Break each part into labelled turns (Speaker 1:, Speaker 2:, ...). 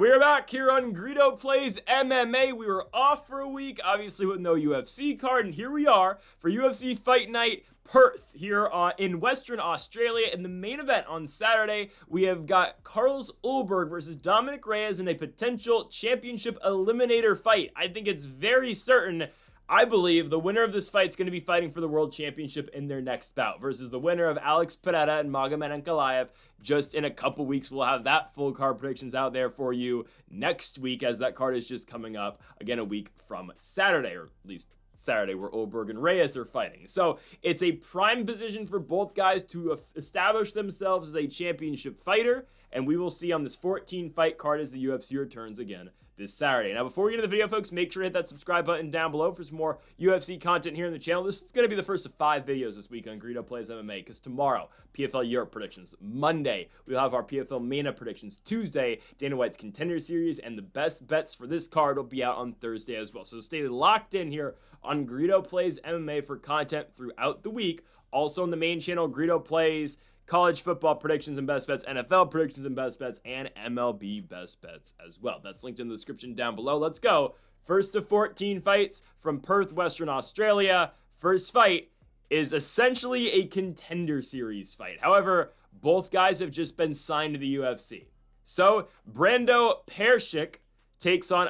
Speaker 1: And we are back here on Greedo Plays MMA. We were off for a week, obviously with no UFC card, and here we are for UFC Fight Night Perth here in Western Australia. In the main event on Saturday, we have got Carlos Ulberg versus Dominick Reyes in a potential championship eliminator fight. I think it's very certain. I believe the winner of this fight is going to be fighting for the World Championship in their next bout versus the winner of Alex Pereira and Magomed Micallef. Just in a couple weeks, we'll have that full card predictions out there for you next week, as that card is just coming up again a week from Saturday, or at least Saturday, where Ulberg and Reyes are fighting. So it's a prime position for both guys to establish themselves as a championship fighter, and we will see on this 14 fight card as the UFC returns again this Saturday. Now, before we get into the video, folks, make sure to hit that subscribe button down below for some more UFC content here on the channel. This is going to be the first of 5 videos this week on Greedo Plays MMA, because tomorrow, PFL Europe predictions. Monday, we'll have our PFL MENA predictions. Tuesday, Dana White's Contender Series, and the best bets for this card will be out on Thursday as well. So stay locked in here on Greedo Plays MMA for content throughout the week. Also on the main channel, Greedo Plays college football predictions and best bets, NFL predictions and best bets, and MLB best bets as well. That's linked in the description down below. Let's go. First of 14 fights from Perth, Western Australia. First fight is essentially a Contender Series fight. However, both guys have just been signed to the UFC. So, Pericic takes on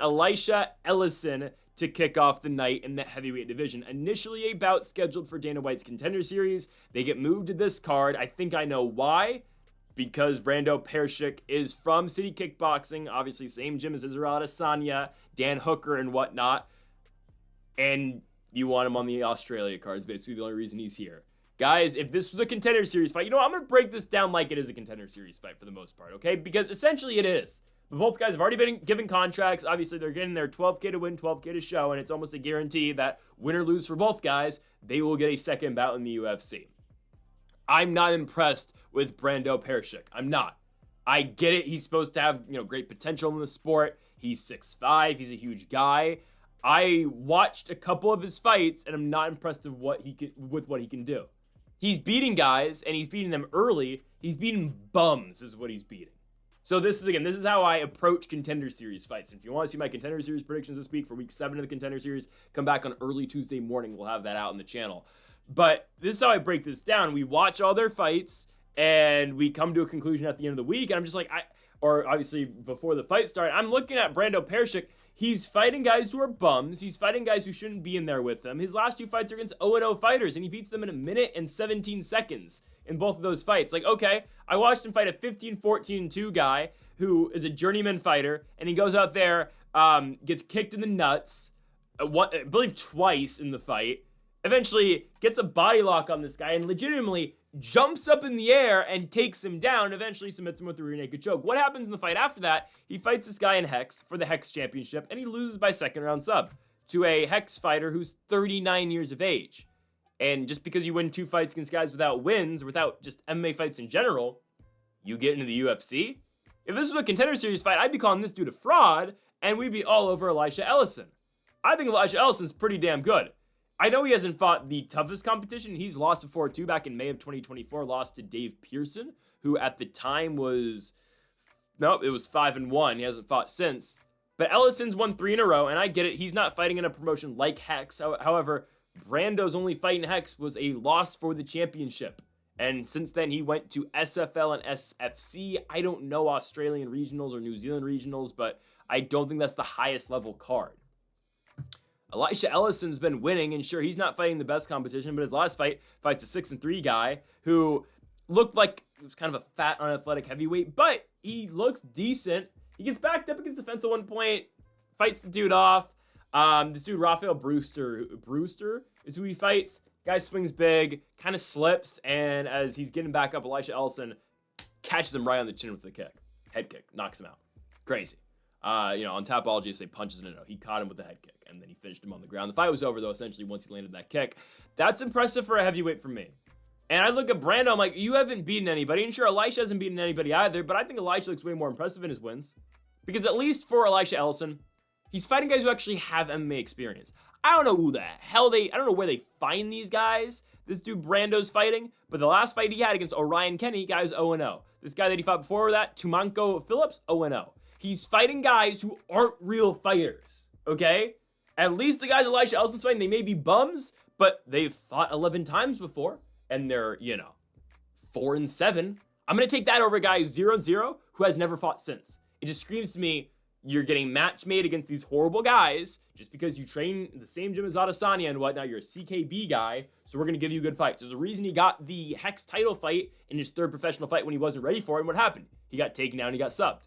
Speaker 1: Ellison to kick off the night in the heavyweight division. Initially a bout scheduled for Dana White's Contender Series. They get moved to this card. I think I know why. Because Pericic is from City Kickboxing. Obviously, same gym as Israel Adesanya, Dan Hooker, and whatnot. And you want him on the Australia card. It's basically the only reason he's here. Guys, if this was a Contender Series fight, you know what? I'm going to break this down like it is a Contender Series fight for the most part, okay? Because essentially it is. But both guys have already been given contracts. Obviously, they're getting their $12K to win, $12K to show, and it's almost a guarantee that win or lose for both guys, they will get a second bout in the UFC. I'm not impressed with Pericic. I'm not. I get it. He's supposed to have, great potential in the sport. He's 6'5". He's a huge guy. I watched a couple of his fights, and I'm not impressed with what he can do. He's beating guys, and he's beating them early. He's beating bums is what he's beating. So this is how I approach Contender Series fights. And if you want to see my Contender Series predictions this week for week 7 of the Contender Series, come back on early Tuesday morning. We'll have that out on the channel. But this is how I break this down. We watch all their fights, and we come to a conclusion at the end of the week. And I'm just like, or obviously before the fight started, I'm looking at Pericic. He's fighting guys who are bums. He's fighting guys who shouldn't be in there with him. His last 2 fights are against 0-0 fighters, and he beats them in 1 minute and 17 seconds in both of those fights. Like, okay, I watched him fight a 15-14-2 guy who is a journeyman fighter, and he goes out there, gets kicked in the nuts, I believe twice in the fight, eventually gets a body lock on this guy, and legitimately jumps up in the air and takes him down, eventually submits him with a rear naked choke. What happens in the fight after that? He fights this guy in Hex for the Hex Championship, and he loses by second round sub to a Hex fighter who's 39 years of age. And just because you win 2 fights against guys without wins, without just MMA fights in general, you get into the UFC? If this was a Contender Series fight, I'd be calling this dude a fraud, and we'd be all over Ellison. I think Ellison's pretty damn good. I know he hasn't fought the toughest competition. He's lost before, too. Back in May of 2024, lost to Dave Pearson, who at the time was... Nope, it was 5-1. He hasn't fought since. But Ellison's won 3 in a row, and I get it. He's not fighting in a promotion like Hex. However, Brando's only fight in Hex was a loss for the championship. And since then, he went to SFL and SFC. I don't know Australian regionals or New Zealand regionals, but I don't think that's the highest level card. Ellison's been winning, and sure, he's not fighting the best competition, but his last fight fights a 6-3 guy who looked like he was kind of a fat, unathletic heavyweight, but he looks decent. He gets backed up against the fence at one point, fights the dude off. This dude, Rafael Brewster is who he fights. Guy swings big, kind of slips, and as he's getting back up, Ellison catches him right on the chin with a kick. Head kick, knocks him out. Crazy. On Tapology, you say punches in a no. He caught him with the head kick, and then he finished him on the ground. The fight was over, though, essentially, once he landed that kick. That's impressive for a heavyweight for me. And I look at Brando, I'm like, you haven't beaten anybody. And sure, Elisha hasn't beaten anybody either, but I think Elisha looks way more impressive in his wins. Because at least for Ellison, he's fighting guys who actually have MMA experience. I don't know who the hell I don't know where they find these guys. This dude Brando's fighting, but the last fight he had against Orion Kenny, guy was 0-0. This guy that he fought before that, Tumanko Phillips, 0-0. He's fighting guys who aren't real fighters, okay? At least the guys Elijah Ellison's fighting, they may be bums, but they've fought 11 times before, and they're, 4-7. I'm going to take that over a guy who's 0-0 who has never fought since. It just screams to me, you're getting match made against these horrible guys just because you train in the same gym as Adesanya and whatnot. You're a CKB guy, so we're going to give you good fights. There's a reason he got the Hex title fight in his third professional fight when he wasn't ready for it, and what happened? He got taken down, he got subbed.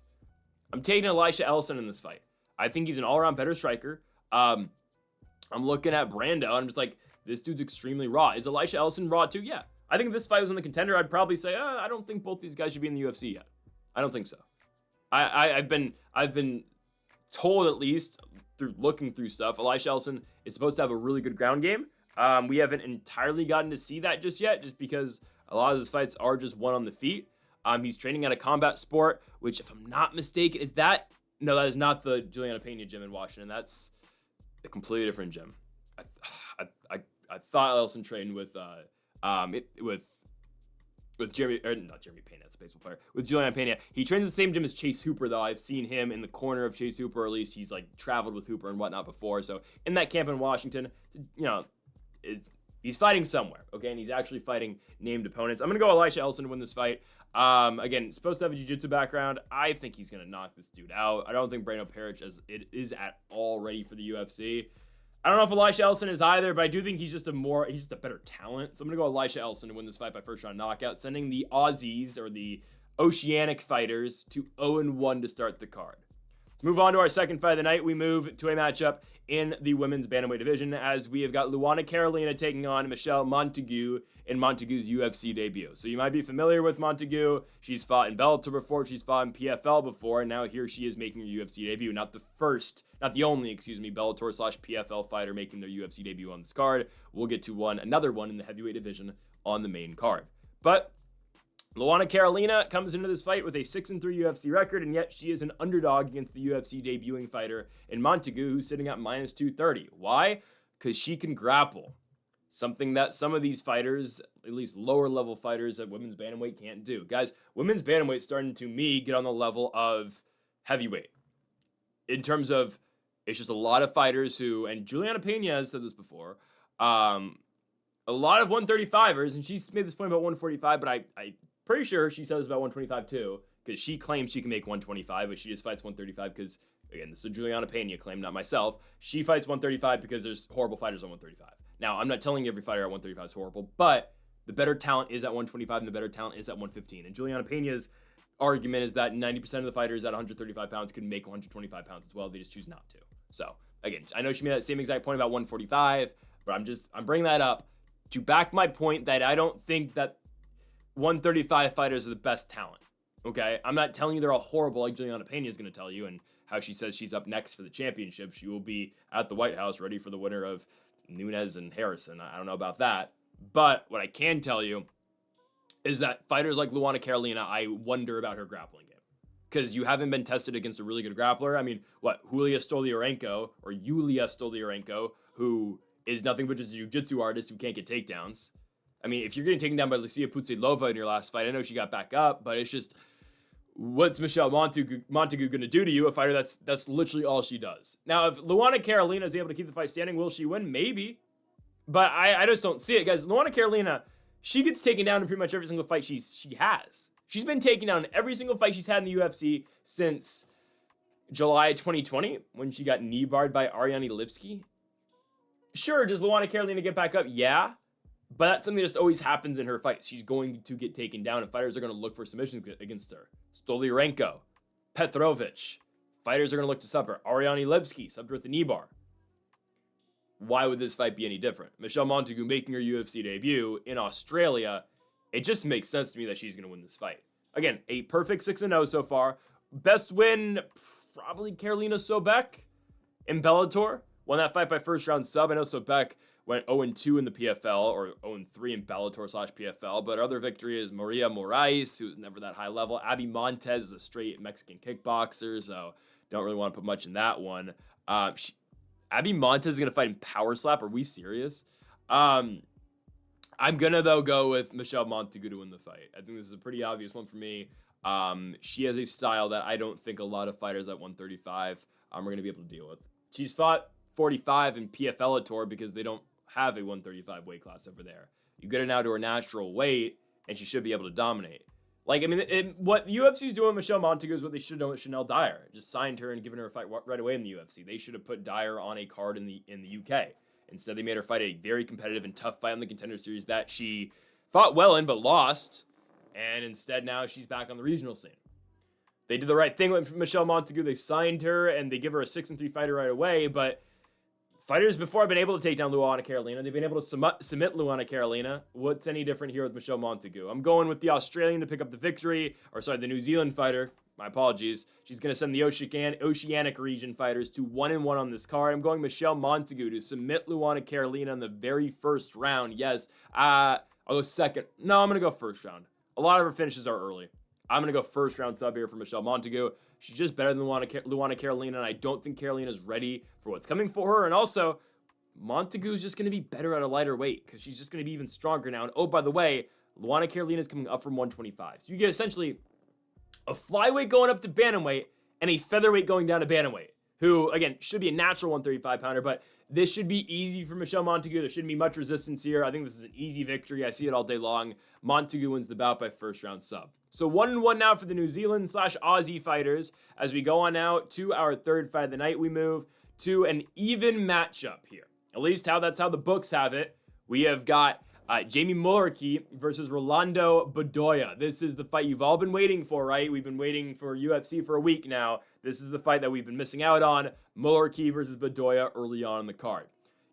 Speaker 1: I'm taking Elisha Ellison in this fight. I think he's an all-around better striker. I'm looking at Brando, and I'm just like, this dude's extremely raw. Is Elisha Ellison raw too? Yeah. I think if this fight was on the contender, I'd probably say, I don't think both these guys should be in the UFC yet. I don't think so. I've been told, at least through looking through stuff, Elisha Ellison is supposed to have a really good ground game. We haven't entirely gotten to see that just yet, just because a lot of his fights are just won on the feet. He's training at a combat sport, which, if I'm not mistaken, is that? No, that is not the Juliana Pena gym in Washington. That's a completely different gym. I thought Ellison trained with Jeremy, or not Jeremy Pena, that's a baseball player, with Juliana Pena. He trains at the same gym as Chase Hooper, though. I've seen him in the corner of Chase Hooper, or at least he's like traveled with Hooper and whatnot before. So in that camp in Washington, he's fighting somewhere, okay? And he's actually fighting named opponents. I'm going to go Elisha Ellison to win this fight. Again, supposed to have a jiu-jitsu backgroround. I think he's going to knock this dude out. I don't think Brando Perich is at all ready for the UFC. I don't know if Elisha Ellison is either, but I do think he's just a better talent. So I'm going to go Elisha Ellison to win this fight by first round knockout, sending the Aussies, or the Oceanic fighters, to 0-1 to start the card. Let's move on to our second fight of the night. We move to a matchup in the women's bantamweight division, as we have got Luana Carolina taking on Michelle Montague in Montague's UFC debut. So you might be familiar with Montague. She's fought in Bellator before. She's fought in PFL before. And now here she is making her UFC debut. Not the only Bellator/PFL fighter making their UFC debut on this card. We'll get to another one in the heavyweight division on the main card. But Luana Carolina comes into this fight with a 6-3 UFC record, and yet she is an underdog against the UFC debuting fighter in Montague, who's sitting at -230. Why? Because she can grapple. Something that some of these fighters, at least lower-level fighters at women's bantamweight, can't do. Guys, women's bantamweight starting to me get on the level of heavyweight. In terms of, it's just a lot of fighters who, and Juliana Pena has said this before, a lot of 135ers, and she's made this point about 145, but I pretty sure she says about 125 too, because she claims she can make 125, but she just fights 135 because, again, this is a Juliana Pena claim, not myself. She fights 135 because there's horrible fighters on 135. Now, I'm not telling you every fighter at 135 is horrible, but the better talent is at 125 and the better talent is at 115. And Juliana Pena's argument is that 90% of the fighters at 135 pounds can make 125 pounds as well. They just choose not to. So, again, I know she made that same exact point about 145, but I'm bringing that up to back my point that I don't think that 135 fighters are the best talent, okay? I'm not telling you they're all horrible like Juliana Pena is going to tell you, and how she says she's up next for the championship. She will be at the White House ready for the winner of Nunes and Harrison. I don't know about that. But what I can tell you is that fighters like Luana Carolina, I wonder about her grappling game. Because you haven't been tested against a really good grappler. I mean, Yulia Stoliarenko, who is nothing but just a jiu-jitsu artist who can't get takedowns. I mean, if you're getting taken down by Lucia Putsilova in your last fight, I know she got back up, but it's just, what's Michelle Montague going to do to you? A fighter that's literally all she does. Now, if Luana Carolina is able to keep the fight standing, will she win? Maybe. But I just don't see it, guys. Luana Carolina, she gets taken down in pretty much every single fight she has. She's been taken down in every single fight she's had in the UFC since July 2020, when she got knee barred by Ariane Lipski. Sure, does Luana Carolina get back up? Yeah. But that's something that just always happens in her fights. She's going to get taken down, and fighters are going to look for submissions against her. Stoliarenko, Petrovic. Fighters are going to look to sub her. Ariane Lipski, subbed her at the knee bar. Why would this fight be any different? Michelle Montague making her UFC debut in Australia, it just makes sense to me that she's going to win this fight. Again, a perfect 6-0 so far. Best win, probably Carolina Sobek in Bellator. Won that fight by first round sub. I know Sobek went 0-2 in the PFL, or 0-3 in Bellator/PFL, but other victory is Maria Moraes, who's never that high level. Abby Montez is a straight Mexican kickboxer, so don't really want to put much in that one. Abby Montez is going to fight in Power Slap. Are we serious? I'm going to, though, go with Michelle Montague to win the fight. I think this is a pretty obvious one for me. She has a style that I don't think a lot of fighters at 135 are going to be able to deal with. She's fought 45 in PFL Tour because they don't have a 135 weight class over there. You get her now to her natural weight, and she should be able to dominate. Like, I mean, what the UFC's doing with Michelle Montague is what they should have done with Chanel Dyer. Just signed her and given her a fight right away in the UFC. They should have put Dyer on a card in the UK. Instead, they made her fight a very competitive and tough fight on the Contender Series that she fought well in but lost. And instead, now she's back on the regional scene. They did the right thing with Michelle Montague. They signed her, and they give her a 6-3 fighter right away. But fighters before have been able to take down Luana Carolina. They've been able to submit Luana Carolina. What's any different here with Michelle Montague? I'm going with the Australian to pick up the victory. Or, sorry, the New Zealand fighter. My apologies. She's going to send the Oceanic region fighters to 1-1 on this card. I'm going Michelle Montague to submit Luana Carolina in the very first round. Yes. I'll go second. No, I'm going to go first round. A lot of her finishes are early. I'm going to go first round sub here for Michelle Montague. She's just better than Luana Carolina, and I don't think Carolina's ready for what's coming for her. And also, Montague's just going to be better at a lighter weight because she's just going to be even stronger now. And oh, by the way, Luana Carolina's coming up from 125. So you get essentially a flyweight going up to bantamweight and a featherweight going down to bantamweight, who, again, should be a natural 135-pounder, but this should be easy for Michelle Montague. There shouldn't be much resistance here. I think this is an easy victory. I see it all day long. Montague wins the bout by first round sub. So 1-1 now for the New Zealand/Aussie fighters. As we go on now to our third fight of the night, we move to an even matchup here. At least that's how the books have it. We have got Jamie Mullarkey versus Rolando Bedoya. This is the fight you've all been waiting for, right? We've been waiting for UFC for a week now. This is the fight that we've been missing out on. Mullarkey versus Bedoya early on in the card.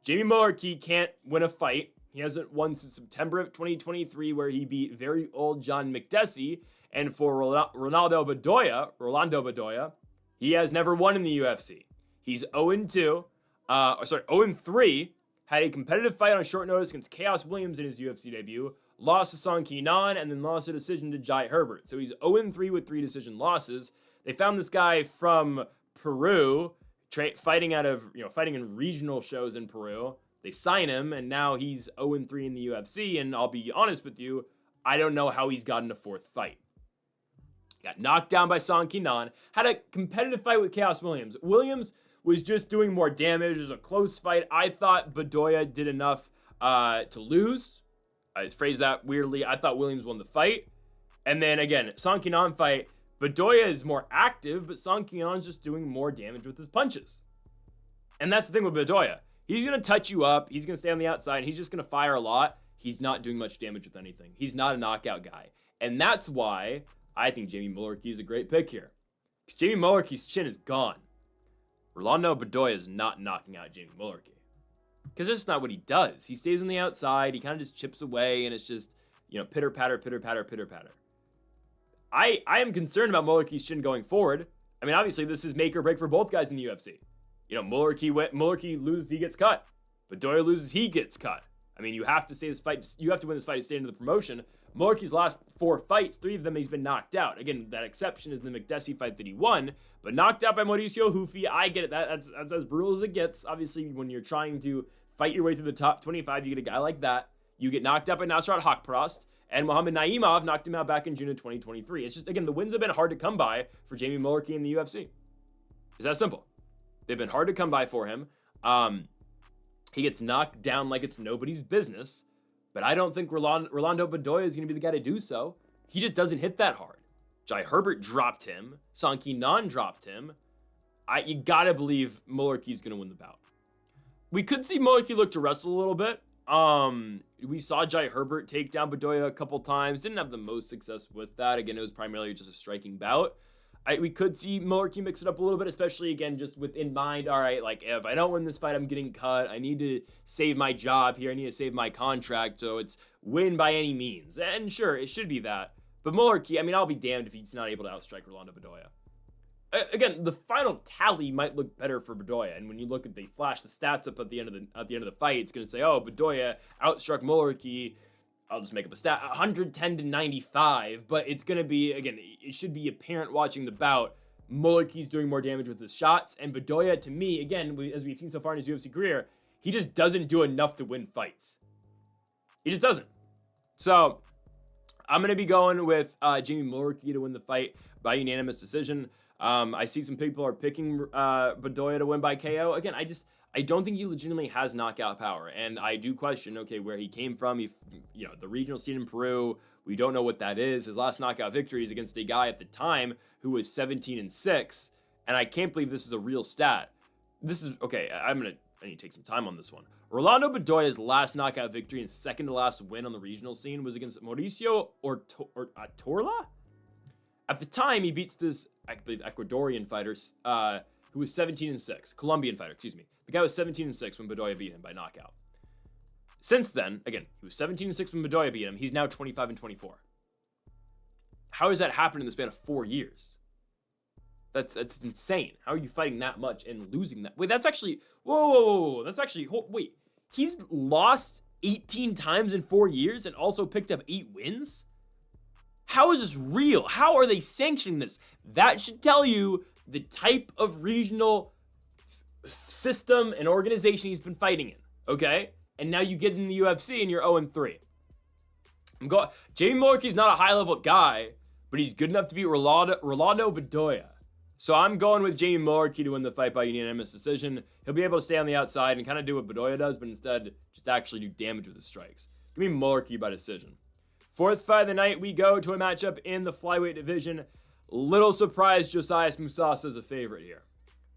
Speaker 1: Jamie Mullarkey can't win a fight. He hasn't won since September of 2023, where he beat very old John McDessie. And for Rolando Bedoya, he has never won in the UFC. He's 0-3. Had a competitive fight on short notice against Chaos Williams in his UFC debut, lost to Song Ki-nan, and then lost a decision to Jai Herbert. So he's 0-3 with 3 decision losses. They found this guy from Peru, fighting in regional shows in Peru. They sign him, and now he's 0-3 in the UFC, and I'll be honest with you, I don't know how he's gotten a fourth fight. Got knocked down by Song Ki-nan, had a competitive fight with Chaos Williams. Williams was just doing more damage. It was a close fight. I thought Bedoya did enough to lose. I phrased that weirdly. I thought Williams won the fight. And then again, Song Ki-nan fight, Bedoya is more active, but Song Ki-nan's just doing more damage with his punches. And that's the thing with Bedoya. He's going to touch you up. He's going to stay on the outside. And he's just going to fire a lot. He's not doing much damage with anything. He's not a knockout guy. And that's why I think Jamie Mullarkey is a great pick here. Because Jamie Mullarkey's chin is gone. Rolando Bedoya is not knocking out Jamie Mullarkey. Because that's just not what he does. He stays on the outside. He kind of just chips away. And it's just, pitter-patter, pitter-patter, pitter-patter. I am concerned about Mullarkey's chin going forward. I mean, obviously, this is make or break for both guys in the UFC. Mullarkey loses, he gets cut. Bedoya loses, he gets cut. I mean, you have to win this fight to stay into the promotion. Mullarkey's last 4 fights, 3 of them he's been knocked out. Again, that exception is the McDessie fight that he won, but knocked out by Mauricio Hufi. I get it. That's as brutal as it gets. Obviously, when you're trying to fight your way through the top 25, you get a guy like that. You get knocked out by Nasrat Haqparast, and Muhammad Naimov knocked him out back in June of 2023. It's just, again, the wins have been hard to come by for Jamie Mullarkey in the UFC. It's that simple. They've been hard to come by for him. He gets knocked down like it's nobody's business, but I don't think Rolando Bedoya is going to be the guy to do so. He just doesn't hit that hard. Jai Herbert dropped him. Song Ki-nan dropped him. You gotta believe Mullarkey's going to win the bout. We could see Mullarkey look to wrestle a little bit. We saw Jai Herbert take down Bedoya a couple times. Didn't have the most success with that. Again, it was primarily just a striking bout. We could see Mullarkey mix it up a little bit, especially, again, just with in mind, all right, like, if I don't win this fight, I'm getting cut. I need to save my job here. I need to save my contract, so it's win by any means. And sure, it should be that. But Mullarkey, I mean, I'll be damned if he's not able to outstrike Rolando Bedoya. Again, the final tally might look better for Bedoya, and when you look at they flash the stats up at the end of the fight, it's going to say, oh, Bedoya outstruck Mullarkey. I'll just make up a stat, 110-95, but it's going to be, again, it should be apparent watching the bout. Mullarkey's doing more damage with his shots, and Bedoya, to me, again, as we've seen so far in his UFC career, he just doesn't do enough to win fights. He just doesn't. So, I'm going to be going with Jamie Mullarkey to win the fight by unanimous decision. I see some people are picking Bedoya to win by KO. Again, I don't think he legitimately has knockout power, and I do question, okay, where he came from. The regional scene in Peru, we don't know what that is. His last knockout victory is against a guy at the time who was 17-6, and I can't believe this is a real stat. This is, okay, I need to take some time on this one. Rolando Bedoya's last knockout victory and second to last win on the regional scene was against Mauricio Torla? At the time, he beats this, I believe, Ecuadorian fighter, who was 17-6. Colombian fighter, excuse me. The guy was 17-6 when Bedoya beat him by knockout. Since then, again, he was 17-6 when Bedoya beat him. He's now 25-24. How has that happened in the span of 4 years? That's insane. How are you fighting that much and losing that? Wait, that's actually... Whoa. That's actually... Wait. He's lost 18 times in 4 years and also picked up 8 wins? How is this real? How are they sanctioning this? That should tell you the type of regional system and organization he's been fighting in, okay? And now you get in the UFC and you're 0-3. Jamie Mullarkey's not a high-level guy, but he's good enough to beat Rolando Bedoya. So I'm going with Jamie Mullarkey to win the fight by unanimous decision. He'll be able to stay on the outside and kind of do what Bedoya does, but instead just actually do damage with his strikes. Give me Mullarkey by decision. Fourth fight of the night, we go to a matchup in the flyweight division. Little surprise, Josias Musasa is a favorite here.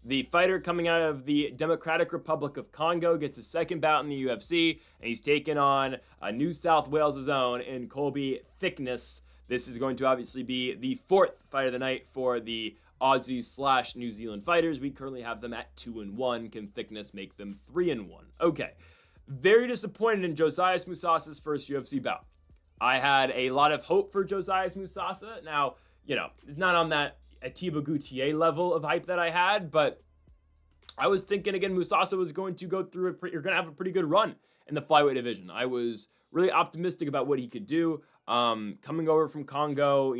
Speaker 1: The fighter coming out of the Democratic Republic of Congo gets his second bout in the UFC, and he's taking on New South Wales' own in Colby Thicknesse. This is going to obviously be the fourth fight of the night for the Aussie/New Zealand fighters. We currently have them at 2-1. Can Thicknesse make them 3-1? Okay. Very disappointed in Josias Musasa's first UFC bout. I had a lot of hope for Josias Musasa. Now, it's not on that Atiba Gutierrez level of hype that I had, but I was thinking, again, Musasa was going to go through you're going to have a pretty good run in the flyweight division. I was really optimistic about what he could do. Coming over from Congo,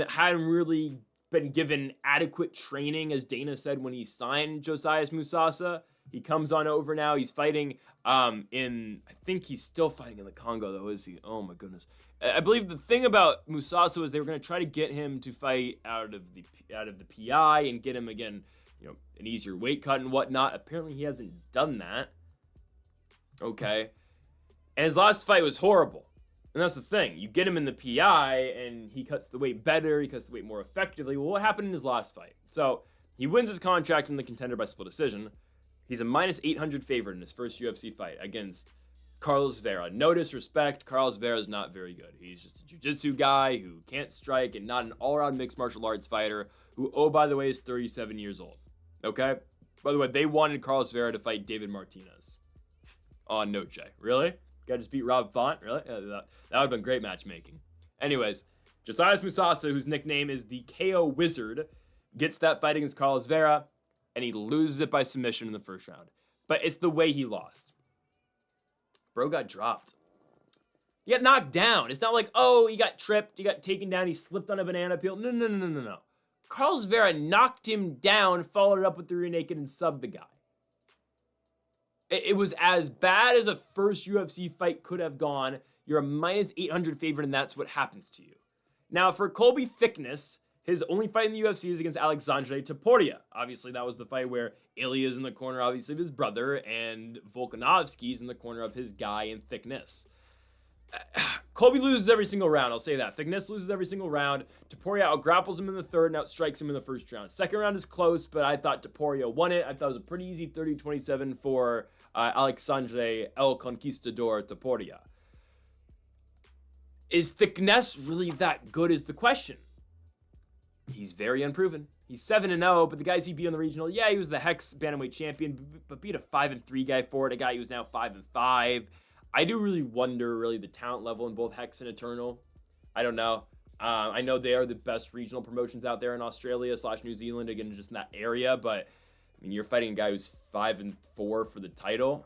Speaker 1: hadn't really been given adequate training, as Dana said when he signed Josias Musasa. He comes on over now. He's fighting I think he's still fighting in the Congo, though, is he? Oh, my goodness. I believe the thing about Musasa was they were going to try to get him to fight out of the PI and get him, again, an easier weight cut and whatnot. Apparently, he hasn't done that. Okay. And his last fight was horrible. And that's the thing. You get him in the PI, and he cuts the weight better. He cuts the weight more effectively. Well, what happened in his last fight? So, he wins his contract in the Contender by split decision. He's a -800 favorite in his first UFC fight against Carlos Vera. No disrespect, Carlos Vera is not very good. He's just a jiu-jitsu guy who can't strike and not an all-around mixed martial arts fighter who, oh, by the way, is 37 years old. Okay? By the way, they wanted Carlos Vera to fight David Martinez on Noche. Really? Guy just beat Rob Font? Really? Yeah, that would have been great matchmaking. Anyways, Josias Musasa, whose nickname is the KO Wizard, gets that fight against Carlos Vera, and he loses it by submission in the first round. But it's the way he lost. Bro got dropped. He got knocked down. It's not like, oh, he got tripped, he got taken down, he slipped on a banana peel. No. Carlos Vera knocked him down, followed it up with the rear naked, and subbed the guy. It was as bad as a first UFC fight could have gone. You're a -800 favorite, and that's what happens to you. Now, for Colby Thicknesse, his only fight in the UFC is against Alexandre Topuria. Obviously, that was the fight where Elliott is in the corner, obviously, of his brother, and Volkanovski's in the corner of his guy in Thicknesse. Colby loses every single round, I'll say that. Thicknesse loses every single round. Topuria out-grapples him in the third and outstrikes him in the first round. Second round is close, but I thought Topuria won it. I thought it was a pretty easy 30-27 for Alexandre El Conquistador Topuria. Is Thicknesse really that good is the question. He's very unproven. He's 7-0, but the guys he beat on the regional, yeah, he was the Hex Bantamweight champion, but beat a 5-3 guy for it, a guy who's now 5-5. I do really wonder, the talent level in both Hex and Eternal. I don't know. I know they are the best regional promotions out there in Australia/New Zealand, again, just in that area, but, I mean, you're fighting a guy who's 5-4 for the title.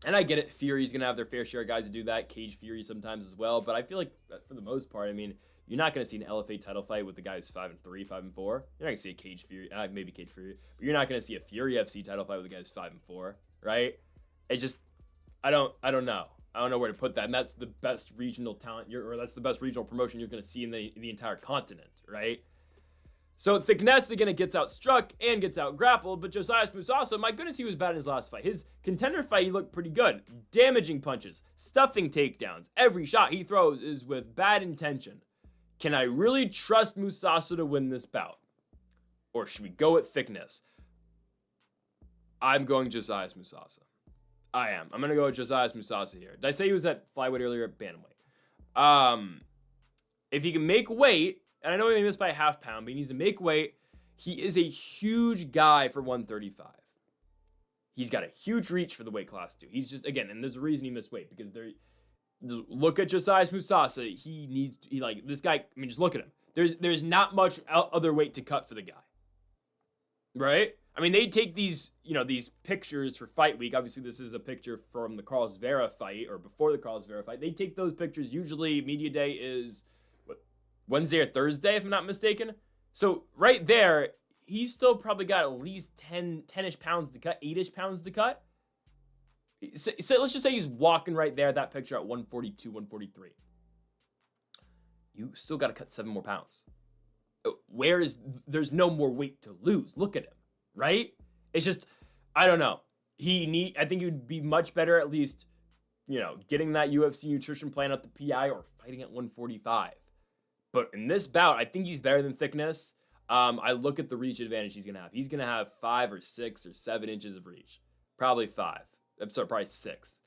Speaker 1: And I get it, Fury's going to have their fair share of guys who do that, Cage Fury sometimes as well, but I feel like, for the most part, I mean, you're not going to see an LFA title fight with the guy who's 5-3, 5-4. You're not going to see a Cage Fury, maybe Cage Fury, but you're not going to see a Fury FC title fight with the guy who's 5-4, right? It just, I don't know. I don't know where to put that. And that's the best regional talent, or that's the best regional promotion you're going to see in the entire continent, right? So Thicknesse again, it gets outstruck and gets out grappled, but Josias Musasa, my goodness, he was bad in his last fight. His contender fight, he looked pretty good. Damaging punches, stuffing takedowns. Every shot he throws is with bad intention. Can I really trust Musasa to win this bout? Or should we go with Thicknesse? I'm going Josias Musasa. I am. I'm going to go with Josias Musasa here. Did I say he was at flyweight earlier? Bantamweight. If he can make weight, and I know he missed by a half pound, but he needs to make weight. He is a huge guy for 135. He's got a huge reach for the weight class, too. He's just, again, and there's a reason he missed weight, because look at Josias Musasa. This guy, I mean, just look at him. There's not much other weight to cut for the guy. Right? I mean, they take these pictures for fight week. Obviously, this is a picture from the Carlos Vera fight, or before the Carlos Vera fight. They take those pictures. Usually, media day is Wednesday or Thursday, if I'm not mistaken. So right there, he's still probably got at least 10-ish pounds to cut, 8-ish pounds to cut. So let's just say he's walking right there, that picture at 142, 143. You still got to cut 7 more pounds. There's no more weight to lose. Look at him, right? It's just, I don't know. I think he would be much better at least, getting that UFC nutrition plan at the PI or fighting at 145. But in this bout, I think he's better than Thicknesse. I look at the reach advantage he's going to have. He's going to have 5 or 6 or 7 inches of reach. Probably 5. I'm sorry, probably 6.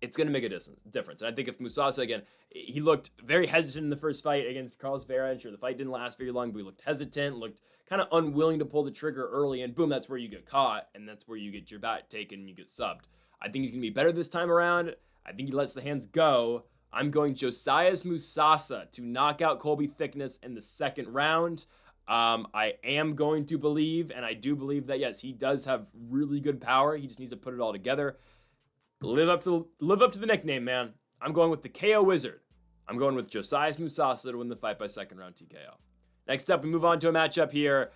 Speaker 1: It's going to make a difference. And I think if Musasa, again, he looked very hesitant in the first fight against Carlos Vera. And sure, the fight didn't last very long, but he looked hesitant, looked kind of unwilling to pull the trigger early. And boom, that's where you get caught. And that's where you get your bat taken and you get subbed. I think he's going to be better this time around. I think he lets the hands go. I'm going Josias Musasa to knock out Colby Thicknesse in the second round. I am going to believe, and I do believe that, yes, he does have really good power. He just needs to put it all together. Live up to the nickname, man. I'm going with the KO Wizard. I'm going with Josias Musasa to win the fight by second round TKO. Next up, we move on to a matchup here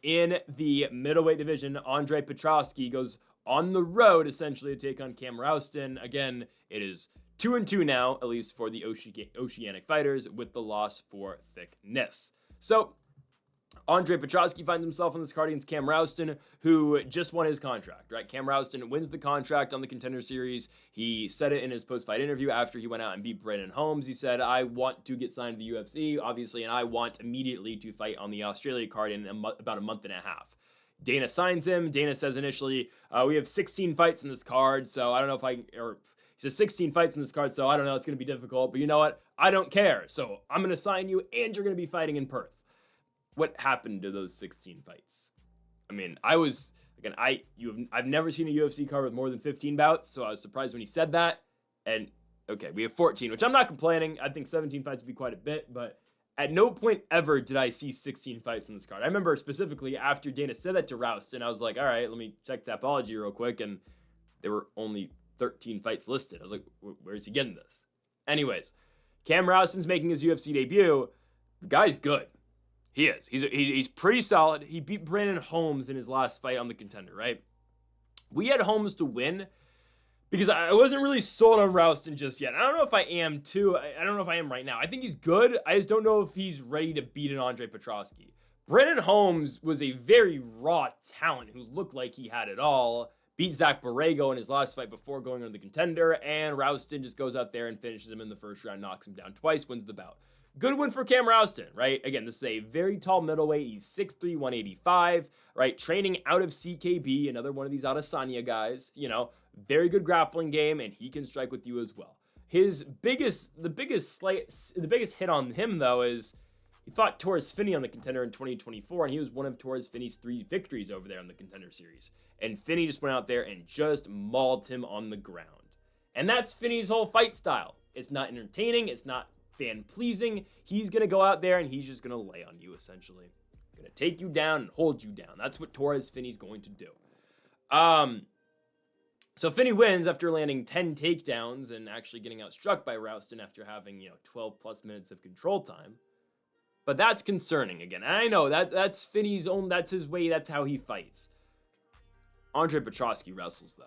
Speaker 1: in the middleweight division. Andre Petroski goes on the road, essentially, to take on Cam Rowston. Again, it is 2-2 now, at least for the Oceanic fighters, with the loss for Thicknesse. So, Andre Petroski finds himself on this card against Cam Rowston, who just won his contract, right? Cam Rowston wins the contract on the Contender Series. He said it in his post-fight interview after he went out and beat Brandon Holmes. He said, I want to get signed to the UFC, obviously, and I want immediately to fight on the Australia card in about a month and a half. Dana signs him. Dana says initially, we have 16 fights in this card, so I don't know if he says 16 fights in this card, so I don't know, it's going to be difficult, but you know what? I don't care, so I'm going to sign you, and you're going to be fighting in Perth. What happened to those 16 fights? I mean, I've never seen a UFC card with more than 15 bouts, so I was surprised when he said that. And okay, we have 14, which I'm not complaining. I think 17 fights would be quite a bit, but at no point ever did I see 16 fights in this card. I remember specifically after Dana said that to Rowston, I was like, all right, let me check Tapology real quick, and there were only 13 fights listed. I was like, where's he getting this? Anyways, Cam Rowston's making his UFC debut. The guy's good. He is. He's pretty solid. He beat Brandon Holmes in his last fight on the Contender, right? We had Holmes to win because I wasn't really sold on Rowston just yet. I don't know if I am too. I don't know if I am right now. I think he's good. I just don't know if he's ready to beat an Andre Petroski. Brandon Holmes was a very raw talent who looked like he had it all. Beat Zach Borrego in his last fight before going on the Contender, and Rowston just goes out there and finishes him in the first round, knocks him down twice, wins the bout. Good win for Cam Rowston, right? Again, this is a very tall middleweight. He's 6'3", 185, right? Training out of CKB, another one of these Adesanya guys. Very good grappling game, and he can strike with you as well. The biggest hit on him, though, is he fought Torres Finney on the Contender in 2024, and he was one of Torres Finney's 3 victories over there on the Contender Series. And Finney just went out there and just mauled him on the ground. And that's Finney's whole fight style. It's not entertaining. It's not fan-pleasing. He's going to go out there and he's just going to lay on you, essentially. Going to take you down and hold you down. That's what Torres Finney's going to do. So Finney wins after landing 10 takedowns and actually getting outstruck by Rowston after having, 12-plus minutes of control time. But that's concerning, again. And I know that's Finney's own, that's his way, that's how he fights. Andre Petroski wrestles, though.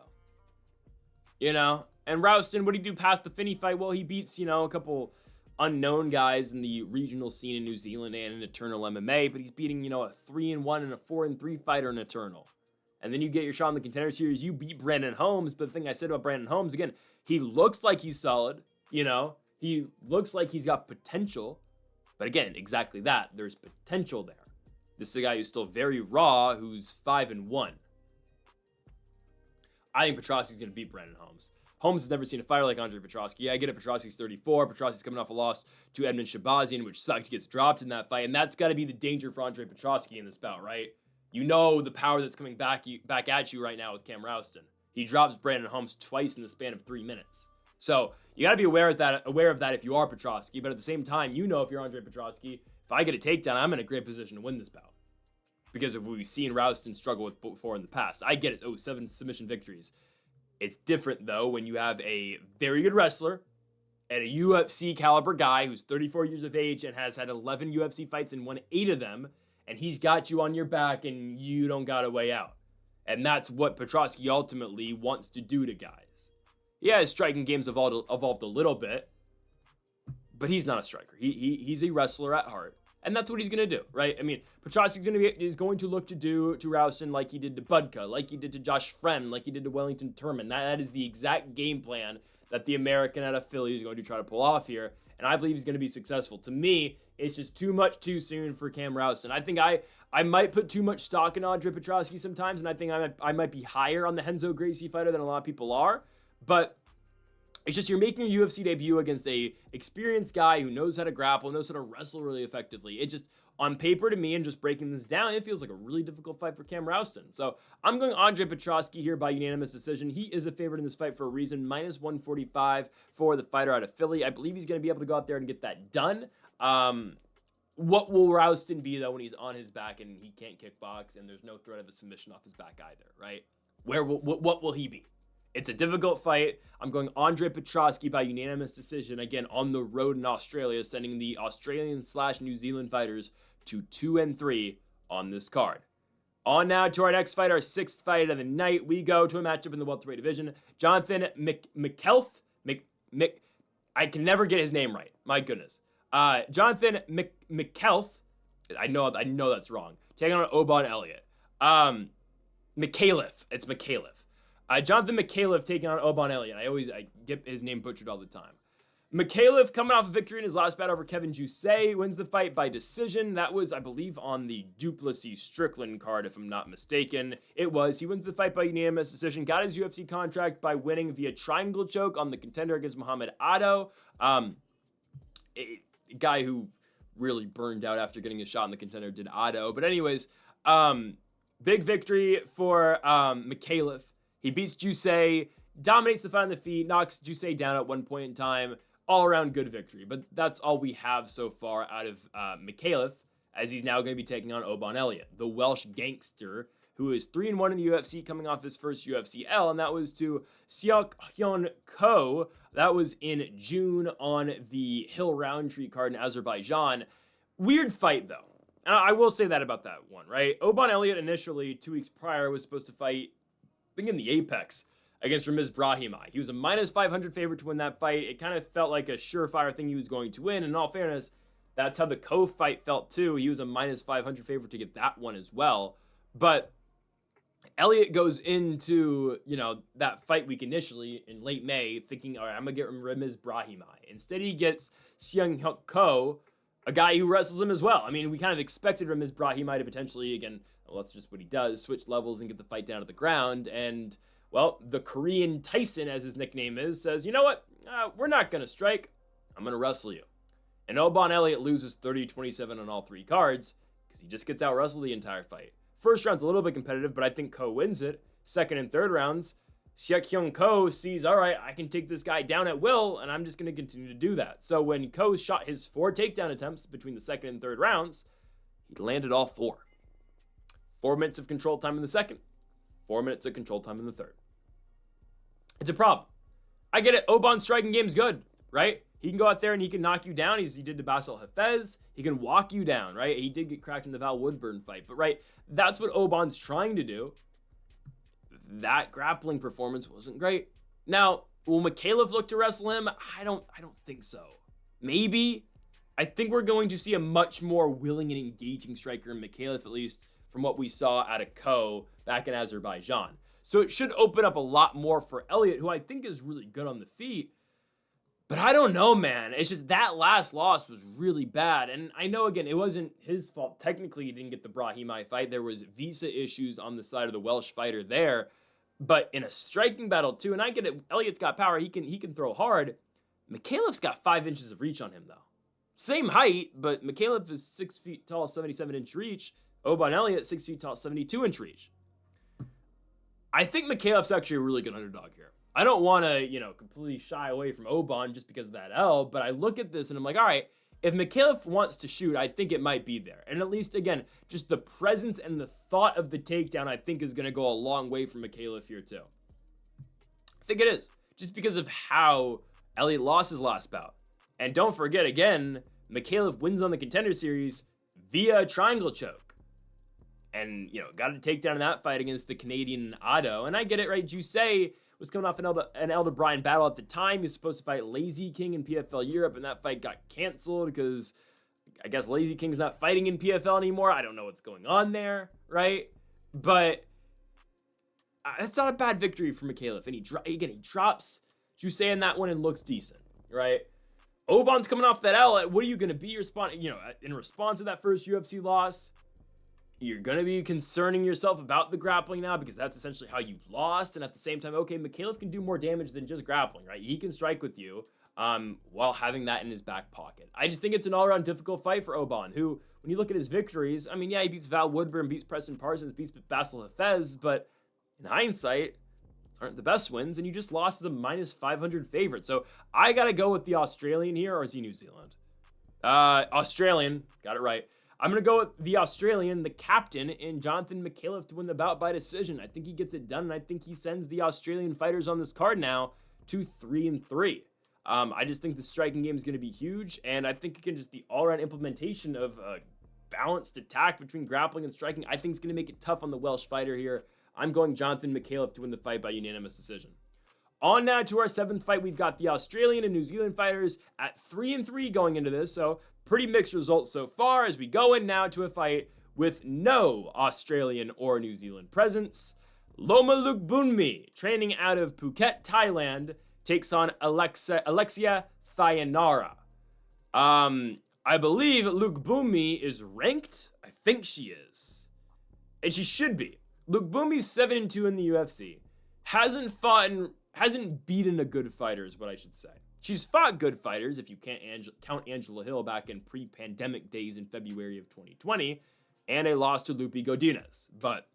Speaker 1: you know? And Rowston, what did he do past the Finney fight? Well, he beats, a couple unknown guys in the regional scene in New Zealand and in Eternal MMA, but he's beating, a 3-1 and a 4-3 fighter in Eternal. And then you get your shot in the Contender Series. You beat Brandon Holmes, but the thing I said about Brandon Holmes, again, he looks like he's solid, He looks like he's got potential. But again, exactly that. There's potential there. This is a guy who's still very raw, who's 5-1. I think Petroski's going to beat Brandon Holmes. Holmes has never seen a fighter like Andre Petroski. Yeah, I get it. Petroski's 34. Petroski's coming off a loss to Edmund Shabazian, which sucks. He gets dropped in that fight. And that's got to be the danger for Andre Petroski in this bout, right? You know the power that's coming back at you right now with Cam Rowston. He drops Brandon Holmes twice in the span of 3 minutes. So you got to be aware of that if you are Petroski. But at the same time, if you're Andre Petroski, if I get a takedown, I'm in a great position to win this bout. Because of what we've seen Rowston struggle with before in the past. I get it. 7 submission victories. It's different, though, when you have a very good wrestler and a UFC caliber guy who's 34 years of age and has had 11 UFC fights and won 8 of them, and he's got you on your back and you don't got a way out. And that's what Petroski ultimately wants to do to guys. Yeah, his striking game's evolved a little bit, but he's not a striker. He's a wrestler at heart. And that's what he's going to do, right? I mean, Petroski's is going to look to do to Rowston like he did to Budka, like he did to Josh Fremd, like he did to Wellington Turman. That is the exact game plan that the American out of Philly is going to try to pull off here. And I believe he's going to be successful. To me, it's just too much too soon for Cam Rowston. I think I might put too much stock in Andre Petroski sometimes, and I think I might be higher on the Renzo Gracie fighter than a lot of people are. But it's just you're making a UFC debut against a experienced guy who knows how to grapple, knows how to wrestle really effectively. It just, on paper to me, and just breaking this down, it feels like a really difficult fight for Cam Rowston. So I'm going Andre Petroski here by unanimous decision. He is a favorite in this fight for a reason. Minus 145 for the fighter out of Philly. I believe he's going to be able to go out there and get that done. What will Rowston be, though, when he's on his back and he can't kickbox and there's no threat of a submission off his back either, right? What will he be? It's a difficult fight. I'm going Andre Petroski by unanimous decision, again, on the road in Australia, sending the Australian/New Zealand fighters to 2-3 on this card. On now to our next fight, our 6th fight of the night. We go to a matchup in the welterweight division. Jonathan Micallef. I can never get his name right. My goodness. Jonathan Micallef. I know that's wrong. Taking on Oban Elliott. Micallef. It's Micallef. Jonathan Micallef taking on Oban Elliott. I get his name butchered all the time. Micallef coming off a victory in his last battle over Kevin Jusay, wins the fight by decision. That was, I believe, on the Duplessis Strickland card, if I'm not mistaken. It was. He wins the fight by unanimous decision, got his UFC contract by winning via triangle choke on the contender against Muhammad Addo. A guy who really burned out after getting a shot in the contender did Addo. But anyways, big victory for Micallef. He beats Jusay, dominates the fight on the feet, knocks Jusay down at one point in time. All around good victory. But that's all we have so far out of Micallef, as he's now going to be taking on Oban Elliott, the Welsh gangster, who is 3-1 in the UFC, coming off his first UFC L, and that was to Seok Hyun Ko. That was in June on the Hill Roundtree card in Azerbaijan. Weird fight, though. And I will say that about that one, right? Oban Elliott initially, 2 weeks prior, was supposed to fight, I think in the Apex, against Ramiz Brahimaj. He was a minus 500 favorite to win that fight. It kind of felt like a surefire thing he was going to win. And in all fairness, that's how the Ko fight felt too. He was a minus 500 favorite to get that one as well. But Elliott goes into, that fight week initially in late May thinking, all right, I'm going to get Ramiz Brahimaj. Instead, he gets Seung Hyuk Ko, a guy who wrestles him as well. I mean, we kind of expected Ramiz Brahimaj to potentially, again, well, that's just what he does, switch levels and get the fight down to the ground. And well, the Korean Tyson, as his nickname is, says, you know what? We're not going to strike. I'm going to wrestle you. And Oban Elliott loses 30-27 on all 3 cards because he just gets out-wrestled the entire fight. First round's a little bit competitive, but I think Ko wins it. Second and third rounds, Seok Hyun Ko sees, all right, I can take this guy down at will, and I'm just going to continue to do that. So when Ko shot his 4 takedown attempts between the second and third rounds, he landed all 4. 4 minutes of control time in the second. 4 minutes of control time in the third. It's a problem. I get it. Oban's striking game's good, right? He can go out there and he can knock you down. He did to Basel Hafez. He can walk you down, right? He did get cracked in the Val Woodburn fight. But, right, that's what Oban's trying to do. That grappling performance wasn't great. Now, will Micallef look to wrestle him? I don't think so. Maybe. I think we're going to see a much more willing and engaging striker in Micallef, at least from what we saw out of Ko back in Azerbaijan. So it should open up a lot more for Elliott, who I think is really good on the feet. But I don't know, man. It's just that last loss was really bad. And I know, again, it wasn't his fault. Technically, he didn't get the Brahimai fight. There was visa issues on the side of the Welsh fighter there. But in a striking battle, too, and I get it, Elliott's got power. He can throw hard. Micallef's got 5 inches of reach on him, though. Same height, but Micallef is 6 feet tall, 77-inch reach. Oban Elliott, 6 feet tall, 72-inch reach. I think Micallef's actually a really good underdog here. I don't want to, completely shy away from Oban just because of that L, but I look at this and I'm like, all right, if Micallef wants to shoot, I think it might be there. And at least, again, just the presence and the thought of the takedown, I think, is going to go a long way for Micallef here, too. I think it is, just because of how Elliott lost his last bout. And don't forget, again, Micallef wins on the Contender Series via triangle choke. And, got a takedown in that fight against the Canadian Otto. And I get it, right? Jusei was coming off an Elder Bryan battle at the time. He was supposed to fight Lazy King in PFL Europe, and that fight got canceled because I guess Lazy King's not fighting in PFL anymore. I don't know what's going on there, right? But that's not a bad victory for Micallef. And he drops Jusei in that one and looks decent, right? Oban's coming off that L. What are you going to be in response to that first UFC loss? You're going to be concerning yourself about the grappling now because that's essentially how you lost. And at the same time, okay, Micallef can do more damage than just grappling, right? He can strike with you while having that in his back pocket. I just think it's an all-around difficult fight for Oban, who, when you look at his victories, I mean, yeah, he beats Val Woodburn, beats Preston Parsons, beats Basil Hafez, but in hindsight, aren't the best wins, and you just lost as a minus 500 favorite. So I got to go with the Australian here, or is he New Zealand? Australian, got it right. I'm going to go with the Australian, the captain, in Jonathan Micallef to win the bout by decision. I think he gets it done, and I think he sends the Australian fighters on this card now to 3-3. I just think the striking game is going to be huge, and I think, again, just the all-around implementation of a balanced attack between grappling and striking, I think is going to make it tough on the Welsh fighter here. I'm going Jonathan Micallef to win the fight by unanimous decision. On now to our 7th fight, we've got the Australian and New Zealand fighters at 3-3 going into this, so pretty mixed results so far as we go in now to a fight with no Australian or New Zealand presence. Loma Lookboonmee, training out of Phuket, Thailand, takes on Alexia Thainara. I believe Lookboonmee is ranked. I think she is. And she should be. Lookboonmee's 7-2 in the UFC. Hasn't beaten a good fighter is what I should say. She's fought good fighters, if you can't count Angela Hill back in pre-pandemic days in February of 2020, and a loss to Lupi Godinez. But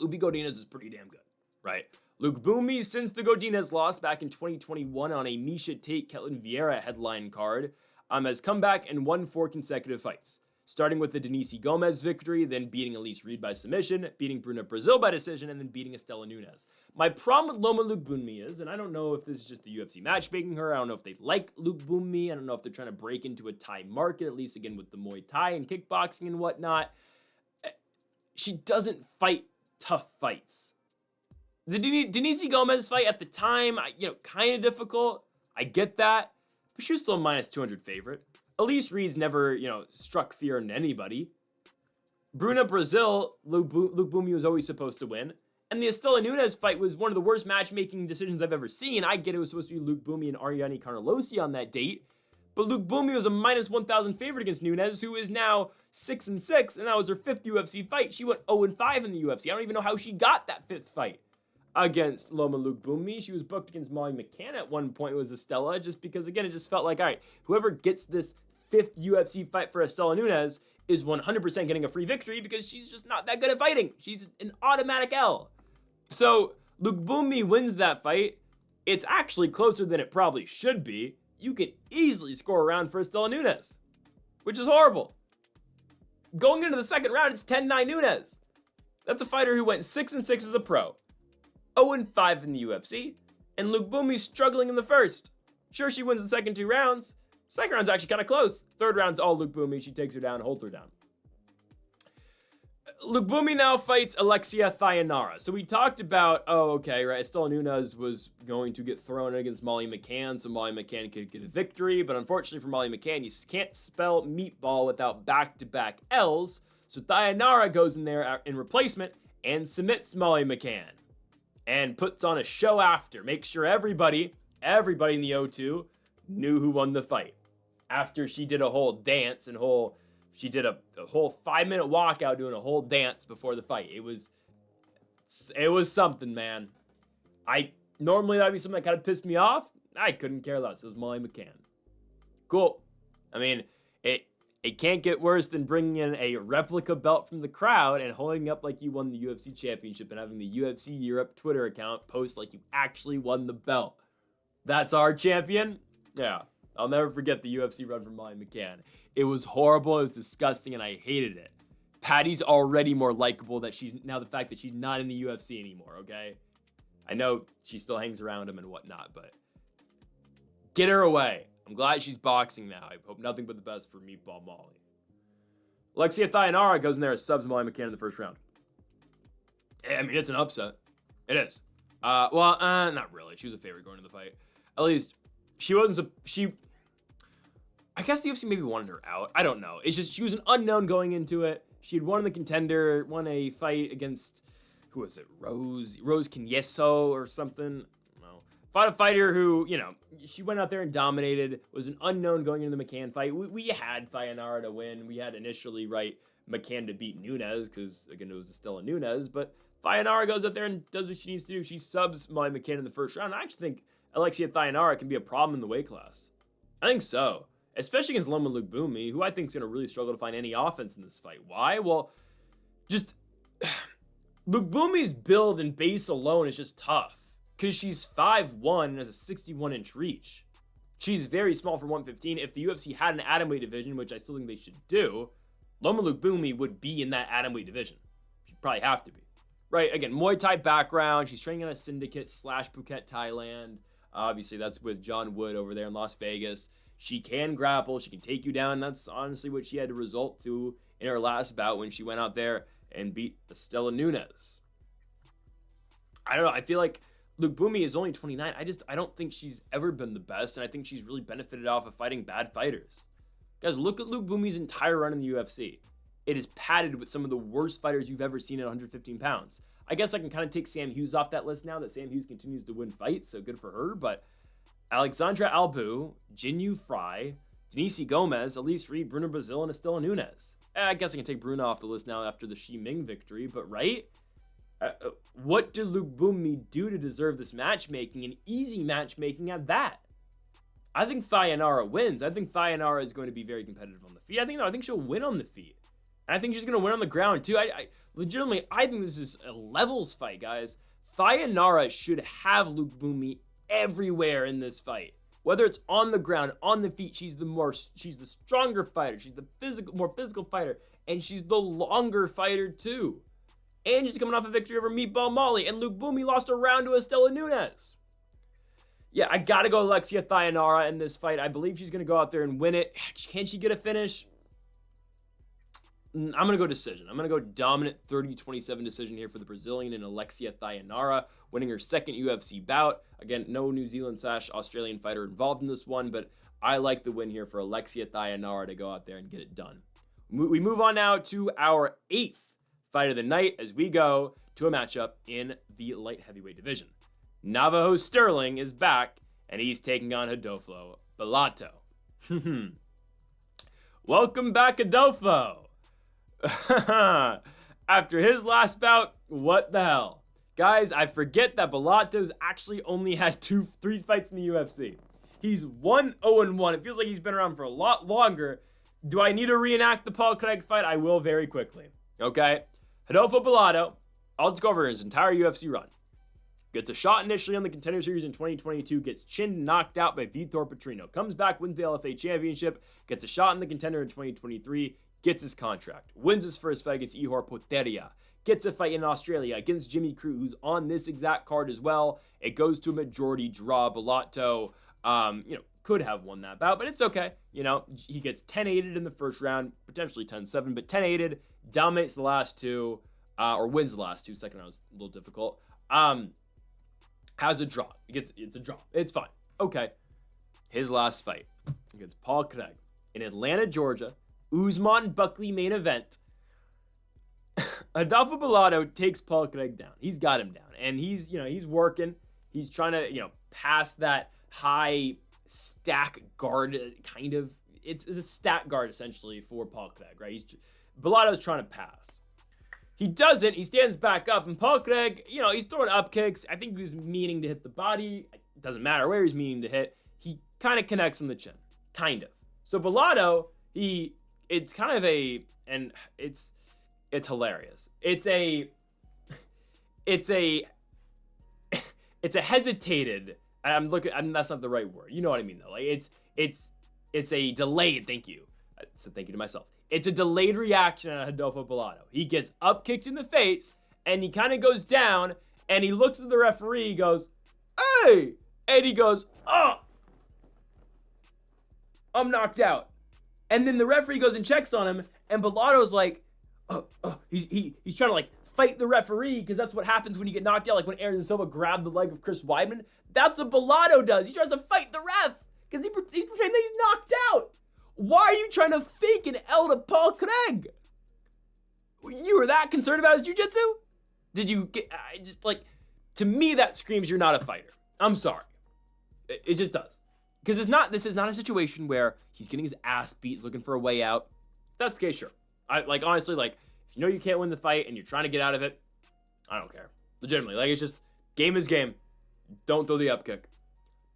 Speaker 1: Lupi Godinez is pretty damn good, right? Lookboonmee, since the Godinez loss back in 2021 on a Miesha Tate Ketlin Vieira headline card, has come back and won 4 consecutive fights. Starting with the Denise Gomez victory, then beating Elise Reed by submission, beating Bruna Brazil by decision, and then beating Estela Nunes. My problem with Loma Lookboonmee is, and I don't know if this is just the UFC matchmaking her, I don't know if they like Lookboonmee, I don't know if they're trying to break into a Thai market, at least again with the Muay Thai and kickboxing and whatnot. She doesn't fight tough fights. The Denise Gomez fight at the time, kind of difficult. I get that, but she was still a minus 200 favorite. Elise Reed's never, struck fear into anybody. Bruna Brazil, Lookboonmee was always supposed to win. And the Estela Nunes fight was one of the worst matchmaking decisions I've ever seen. I get it was supposed to be Lookboonmee and Ariane Carnelosi on that date. But Lookboonmee was a minus 1,000 favorite against Nunes, who is now 6-6, and that was her 5th UFC fight. She went 0-5 in the UFC. I don't even know how she got that 5th fight against Loma Lookboonmee. She was booked against Molly McCann at one point. It was Estela, just because, again, it just felt like, all right, whoever gets this 5th UFC fight for Estela Nunes is 100% getting a free victory because she's just not that good at fighting. She's an automatic L. So Lookboonmee wins that fight. It's actually closer than it probably should be. You can easily score a round for Estela Nunes, which is horrible. Going into the second round, it's 10-9 Nunes. That's a fighter who went 6-6 as a pro, 0-5 in the UFC, and Lookboonmee's struggling in the first. Sure, she wins the second 2 rounds. Second round's actually kind of close. Third round's all Lookboonmee. She takes her down, holds her down. Lookboonmee now fights Alexia Thainara. So we talked about, right, Estela Nunes was going to get thrown against Molly McCann, so Molly McCann could get a victory, but unfortunately for Molly McCann, you can't spell meatball without back-to-back L's, so Thainara goes in there in replacement and submits Molly McCann and puts on a show after, makes sure everybody in the O2 knew who won the fight. After she did a whole dance and she did a whole 5-minute walkout doing a whole dance before the fight. It was something, man. Normally that'd be something that kind of pissed me off. I couldn't care less. It was Molly McCann. Cool. I mean, it can't get worse than bringing in a replica belt from the crowd and holding up like you won the UFC championship and having the UFC Europe Twitter account post like you actually won the belt. That's our champion? Yeah. I'll never forget the UFC run from Molly McCann. It was horrible, it was disgusting, and I hated it. Patty's already more likable the fact that she's not in the UFC anymore, okay? I know she still hangs around him and whatnot, but get her away. I'm glad she's boxing now. I hope nothing but the best for Meatball Molly. Alexia Thainara goes in there and subs Molly McCann in the first round. I mean, it's an upset. It is. Not really. She was a favorite going into the fight. At least, I guess the UFC maybe wanted her out. I don't know. It's just she was an unknown going into it. She had won a fight against, who was it? Rose Quinyeso or something. No. Fought a fighter who, she went out there and dominated, was an unknown going into the McCann fight. We had Thainara to win. We had initially, McCann to beat Nunes because, again, it was Estela Nunes. But Thainara goes out there and does what she needs to do. She subs Molly McCann in the first round. I actually think Alexia Thainara can be a problem in the weight class. I think so. Especially against Lookboonmee, who I think is going to really struggle to find any offense in this fight. Why? Well, just Lookboonmee's build and base alone is just tough because she's 5'1" and has a 61-inch reach. She's very small for 115. If the UFC had an atomweight division, which I still think they should do, Lookboonmee would be in that atomweight division. She'd probably have to be. Right, again, Muay Thai background. She's training on a syndicate / Phuket, Thailand. Obviously, that's with John Wood over there in Las Vegas. She can grapple. She can take you down. That's honestly what she had to result to in her last bout when she went out there and beat Estela Nunes. I don't know. I feel like Lookboonmee is only 29. I don't think she's ever been the best, and I think she's really benefited off of fighting bad fighters. Guys, look at Lookboonmee's entire run in the UFC. It is padded with some of the worst fighters you've ever seen at 115 pounds. I guess I can kind of take Sam Hughes off that list now that Sam Hughes continues to win fights, so good for her, but Alexandra Albu, Jinyu Fry, Denise Gomez, Elise Reed, Bruno Brazil, and Estela Nunes. I guess I can take Bruno off the list now after the Shi Ming victory, but right? What did Lookboonmee do to deserve this matchmaking, and easy matchmaking at that? I think Thainara wins. I think Thainara is going to be very competitive on the feet. I think she'll win on the feet. And I think she's going to win on the ground, too. I legitimately think this is a levels fight, guys. Thainara should have Lookboonmee everywhere in this fight. Whether it's on the ground, on the feet, she's the stronger fighter. She's the more physical fighter. And she's the longer fighter, too. And she's coming off a victory over Meatball Molly. And Lookboonmee lost a round to Estela Nunes. Yeah, I gotta go Alexia Thainara in this fight. I believe she's gonna go out there and win it. Can she get a finish? I'm going to go decision. I'm going to go dominant 30-27 decision here for the Brazilian and Alexia Thainara, winning her second UFC bout. Again, no New Zealand / Australian fighter involved in this one, but I like the win here for Alexia Thainara to go out there and get it done. We move on now to our 8th fight of the night as we go to a matchup in the light heavyweight division. Navajo Stirling is back, and he's taking on Rodolfo Bellato. Welcome back, Rodolfo. After his last bout, what the hell? Guys, I forget that Bellato's actually only had 3 fights in the UFC. He's 1-0-1. It feels like he's been around for a lot longer. Do I need to reenact the Paul Craig fight? I will very quickly. Okay? Rodolfo Bellato, I'll just go over his entire UFC run. Gets a shot initially on the Contender Series in 2022, gets chinned knocked out by Vitor Petrino. Comes back, wins the LFA Championship, gets a shot in the Contender in 2023, gets his contract, wins his first fight against Ihor Potieria, gets a fight in Australia against Jimmy Crute, who's on this exact card as well. It goes to a majority draw. Bellato, could have won that bout, but it's okay. You know, he gets 10-8'd in the first round, potentially 10-7, but 10-8'd, dominates the last two, or wins the last two. Second round was a little difficult. Has a draw. It's a draw. It's fine. Okay. His last fight against Paul Craig in Atlanta, Georgia, Usman Buckley main event. Adolfo Bellato takes Paul Craig down. He's got him down, and he's working. He's trying to, pass that high stack guard kind of. It's a stack guard essentially for Paul Craig, right? Bellato's trying to pass. He doesn't. He stands back up, and Paul Craig, he's throwing up kicks. I think he's meaning to hit the body. It doesn't matter where he's meaning to hit. He kind of connects on the chin, kind of. So Bellato, it's kind of it's hilarious. It's a hesitated. That's not the right word. You know what I mean though. Like it's a delayed. Thank you. So thank you to myself. It's a delayed reaction on Adolfo Bellato. He gets up kicked in the face, and he kind of goes down, and he looks at the referee. He goes, "Hey!" And he goes, "Oh, I'm knocked out." And then the referee goes and checks on him, and Bellato's like, he's trying to like fight the referee, because that's what happens when you get knocked out. Like when Anderson Silva grabbed the leg of Chris Weidman. That's what Bellato does. He tries to fight the ref because he's pretending that he's knocked out. Why are you trying to fake an L to Paul Craig? You were that concerned about his jiu-jitsu? Did you get, to me that screams you're not a fighter. I'm sorry. It just does. Because this is not a situation where he's getting his ass beat, looking for a way out. If that's the case, sure. Honestly, if you know you can't win the fight and you're trying to get out of it, I don't care. Legitimately. It's just, game is game. Don't throw the up kick.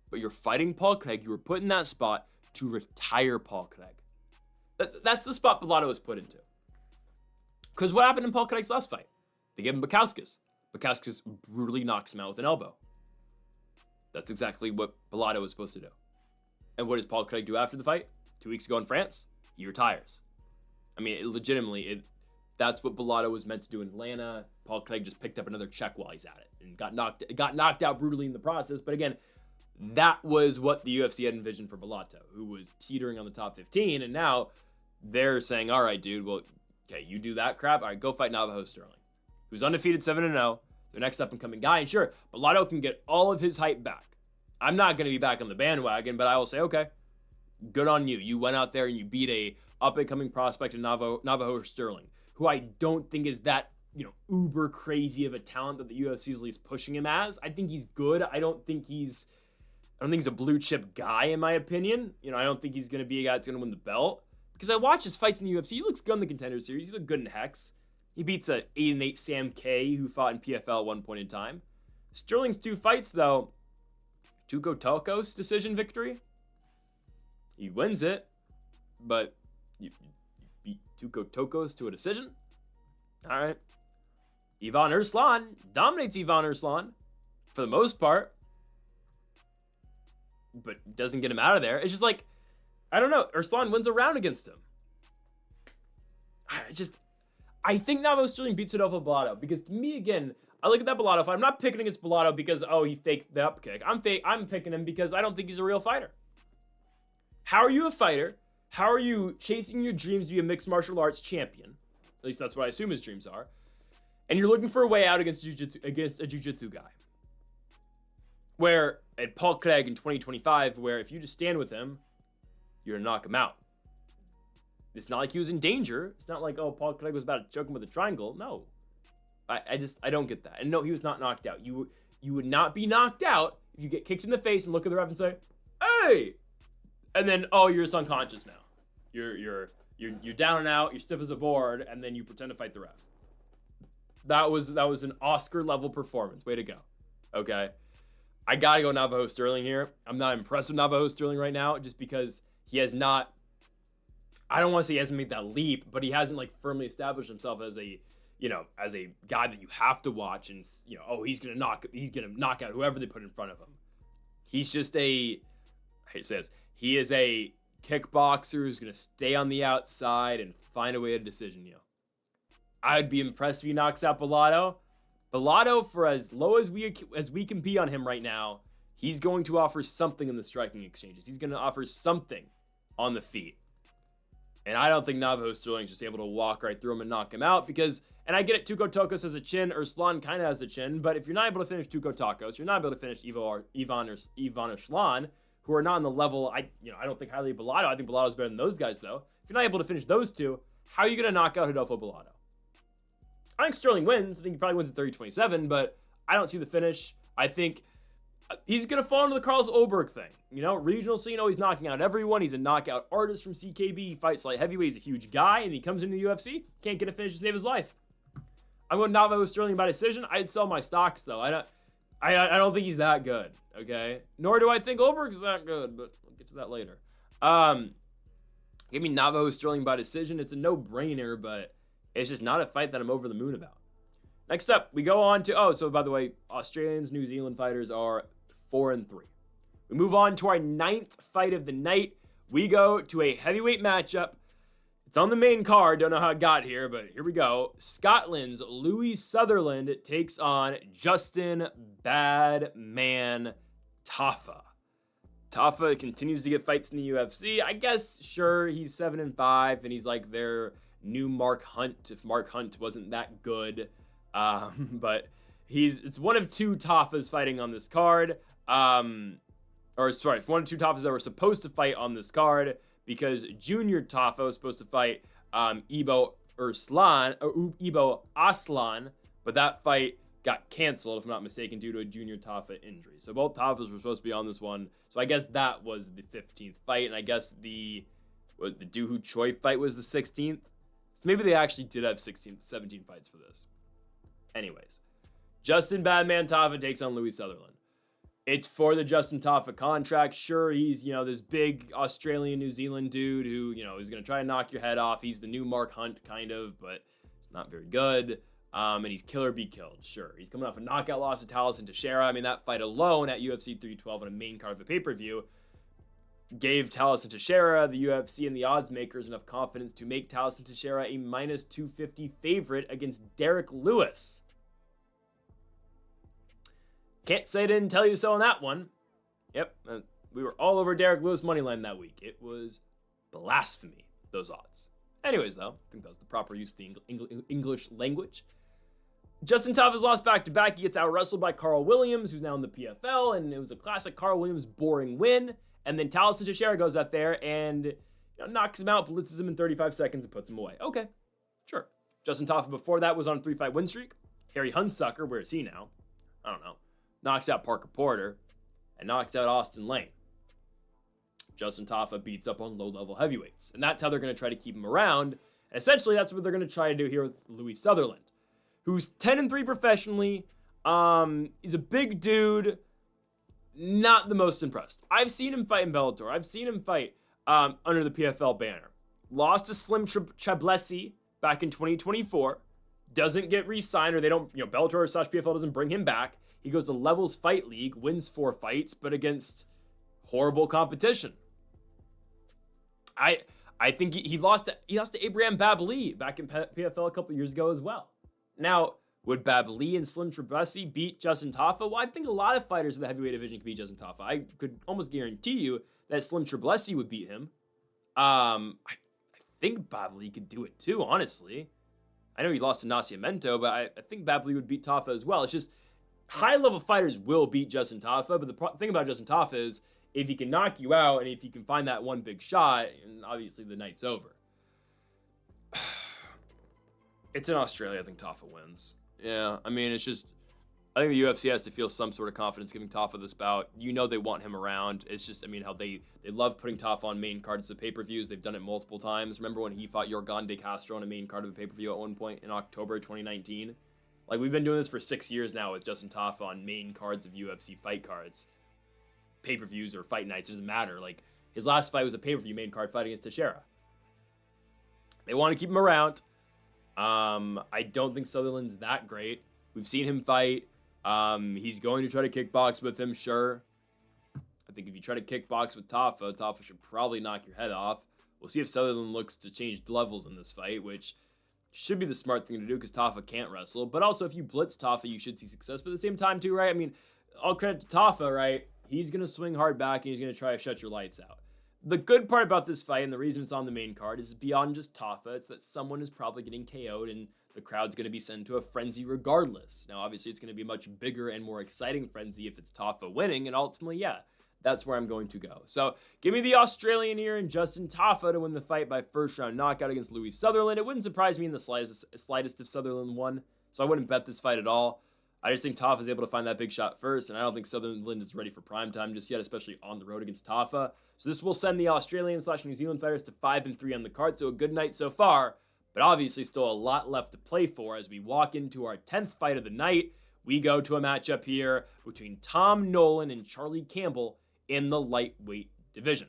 Speaker 1: But you're fighting Paul Craig. You were put in that spot to retire Paul Craig. That's the spot Bellato was put into. Because what happened in Paul Craig's last fight? They gave him Bukowskis. Bukowskis brutally knocks him out with an elbow. That's exactly what Bellato was supposed to do. And what does Paul Craig do after the fight? 2 weeks ago in France, he retires. I mean, that's what Bellato was meant to do in Atlanta. Paul Craig just picked up another check while he's at it and got knocked out brutally in the process. But again, that was what the UFC had envisioned for Bellato, who was teetering on the top 15, and now they're saying, all right, dude, well, okay, you do that crap, all right, go fight Navajo Stirling, who's undefeated 7-0, the next up-and-coming guy, and sure, Bellato can get all of his hype back. I'm not going to be back on the bandwagon, but I will say, okay, good on you. You went out there and you beat a up-and-coming prospect in Navajo Stirling, who I don't think is that, uber crazy of a talent that the UFC is at least pushing him as. I think he's good. I don't think he's a blue chip guy, in my opinion. I don't think he's going to be a guy that's going to win the belt. Because I watch his fights in the UFC. He looks good in the Contender Series. He looked good in Hex. He beats a 8-8 Sam K, who fought in PFL at one point in time. Sterling's 2 fights, though, Tuco Tokos decision victory. He wins it, but you beat Tuco Tokos to a decision. All right. Ivan Erslan dominates Ivan Erslan for the most part, but doesn't get him out of there. It's just I don't know. Erslan wins a round against him. I think Navajo Stirling beats Adolfo Bellato, because to me, again, I look at that Bellato fight. I'm not picking against Bellato because, he faked the up kick. I'm picking him because I don't think he's a real fighter. How are you a fighter? How are you chasing your dreams to be a mixed martial arts champion? At least that's what I assume his dreams are. And you're looking for a way out against a jiu-jitsu guy. Where, at Paul Craig in 2025, where if you just stand with him, you're going to knock him out. It's not like he was in danger. It's not like, Paul Craig was about to choke him with a triangle. No. I don't get that. And no, he was not knocked out. You would not be knocked out if you get kicked in the face and look at the ref and say, "Hey!" And then, you're just unconscious now. You're down and out, you're stiff as a board, and then you pretend to fight the ref. That was an Oscar-level performance. Way to go. Okay? I gotta go Navajo Stirling here. I'm not impressed with Navajo Stirling right now, just because he has not, I don't want to say he hasn't made that leap, but he hasn't firmly established himself as a guy that you have to watch and, he's gonna knock out whoever they put in front of him. He's just he is a kickboxer who's gonna stay on the outside and find a way to decision you. I'd be impressed if he knocks out Bellato. Bellato, for as low as we can be on him right now, He's going to offer something in the striking exchanges. He's going to offer something on the feet. And I don't think Navajo Stirling's just able to walk right through him and knock him out because, and I get it, Tuco Tokos has a chin, Erslan kind of has a chin, but if you're not able to finish Tuco Tokos, you're not able to finish Ivan Erslan, who are not on the level, I don't think highly of Bellato. I think Bellato's better than those guys, though. If you're not able to finish those two, how are you going to knock out Rodolfo Bellato? I think Stirling wins. I think he probably wins at 30-27, but I don't see the finish. I think he's going to fall into the Carlos Ulberg thing. Regional scene, he's knocking out everyone. He's a knockout artist from CKB. He fights light heavyweight. He's a huge guy, and he comes into the UFC. Can't get a finish to save his life. I'm going Navajo Stirling by decision. I'd sell my stocks, though. I don't think he's that good, okay? Nor do I think Ulberg's that good, but we'll get to that later. Give me Navajo Stirling by decision. It's a no-brainer, but it's just not a fight that I'm over the moon about. Next up, we go on to, so by the way, Australians, New Zealand fighters are 4-3. We move on to our 9th fight of the night. We go to a heavyweight matchup. It's on the main card. Don't know how it got here, but here we go. Scotland's Louis Sutherland takes on Justin Badman Tafa. Tafa continues to get fights in the UFC. I guess, sure, he's 7-5, and he's like their new Mark Hunt, if Mark Hunt wasn't that good. But it's one of two Tafas fighting on this card. It's one of two Tafas that were supposed to fight on this card because Junior Tafa was supposed to fight Ibo Aslan, but that fight got canceled, if I'm not mistaken, due to a Junior Tafa injury. So both Tafas were supposed to be on this one. So I guess that was the 15th fight, and I guess the Doohoo Choi fight was the 16th. So maybe they actually did have 17 fights for this. Anyways, Justin Badman Tafa takes on Louis Sutherland. It's for the Justin Tafa contract. Sure, he's, this big Australian, New Zealand dude who, is going to try and knock your head off. He's the new Mark Hunt, kind of, but he's not very good. And he's kill or be killed. Sure, he's coming off a knockout loss to Ellison Teixeira. I mean, that fight alone at UFC 312 on a main card of a pay-per-view gave Ellison Teixeira, the UFC, and the odds makers enough confidence to make Ellison Teixeira a -250 favorite against Derek Lewis. Can't say I didn't tell you so on that one. Yep, we were all over Derek Lewis moneyline that week. It was blasphemy, those odds. Anyways, though, I think that was the proper use of the English language. Justin Tafa's lost back-to-back. He gets out-wrestled by Carl Williams, who's now in the PFL, and it was a classic Carl Williams boring win. And then Ellison Teixeira goes out there and knocks him out, blitzes him in 35 seconds, and puts him away. Okay, sure. Justin Tafa before that was on a 3-fight win streak. Harry Hunsucker, where is he now? I don't know. Knocks out Parker Porter and knocks out Austin Lane. Justin Tafa beats up on low-level heavyweights. And that's how they're going to try to keep him around. And essentially, that's what they're going to try to do here with Louis Sutherland, who's 10-3 professionally. He's a big dude. Not the most impressed. I've seen him fight in Bellator. I've seen him fight under the PFL banner. Lost to Slim Chablesi back in 2024. Doesn't get re-signed, or they don't, Bellator/PFL doesn't bring him back. He goes to Levels Fight League, wins 4 fights, but against horrible competition. I think he lost to Abraham Babli back in PFL a couple years ago as well. Now, would Babli and Slim Chablesi beat Justin Tafa? Well, I think a lot of fighters in the heavyweight division could beat Justin Tafa. I could almost guarantee you that Slim Chablesi would beat him. I think Babli could do it too, honestly. I know he lost to Nascimento, but I think Babli would beat Tafa as well. It's just high-level fighters will beat Justin Tafa, but the thing about Justin Tafa is if he can knock you out and if he can find that one big shot, and obviously the night's over. It's in Australia. I think Tafa wins. Yeah, I mean, it's just, I think the UFC has to feel some sort of confidence giving Tafa this bout. They want him around. It's just, how they love putting Tafa on main cards of pay-per-views. They've done it multiple times. Remember when he fought Yorgan De Castro on a main card of a pay-per-view at one point in October 2019? Like, we've been doing this for 6 years now with Justin Tafa on main cards of UFC fight cards. Pay-per-views or fight nights, it doesn't matter. Like, his last fight was a pay-per-view main card fight against Teixeira. They want to keep him around. I don't think Sutherland's that great. We've seen him fight. He's going to try to kickbox with him, sure. I think if you try to kickbox with Tafa, Tafa should probably knock your head off. We'll see if Sutherland looks to change levels in this fight, which should be the smart thing to do because Tafa can't wrestle. But also, if you blitz Tafa, you should see success. But at the same time, too, right? I mean, all credit to Tafa, right? He's going to swing hard back, and he's going to try to shut your lights out. The good part about this fight, and the reason it's on the main card, is beyond just Tafa. It's that someone is probably getting KO'd, and the crowd's going to be sent to a frenzy regardless. Now, obviously, it's going to be a much bigger and more exciting frenzy if it's Tafa winning, and ultimately, yeah, that's where I'm going to go. So, give me the Australian here and Justin Tafa to win the fight by first-round knockout against Louis Sutherland. It wouldn't surprise me in the slightest if Sutherland won, so I wouldn't bet this fight at all. I just think Tafa is able to find that big shot first, and I don't think Sutherland is ready for primetime just yet, especially on the road against Tafa. So this will send the Australian/New Zealand fighters to 5-3 on the card, so a good night so far, but obviously still a lot left to play for as we walk into our 10th fight of the night. We go to a matchup here between Tom Nolan and Charlie Campbell in the lightweight division.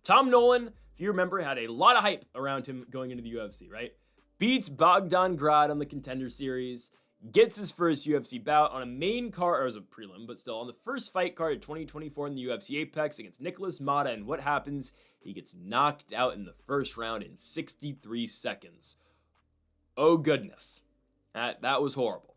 Speaker 1: Tom Nolan, if you remember, had a lot of hype around him going into the UFC, right? Beats Bogdan Grad on the Contender Series, gets his first UFC bout on a main card, or as a prelim, but still on the first fight card of 2024 in the UFC Apex against Nicholas Mata, and what happens? He gets knocked out in the first round in 63 seconds. Oh goodness. That was horrible.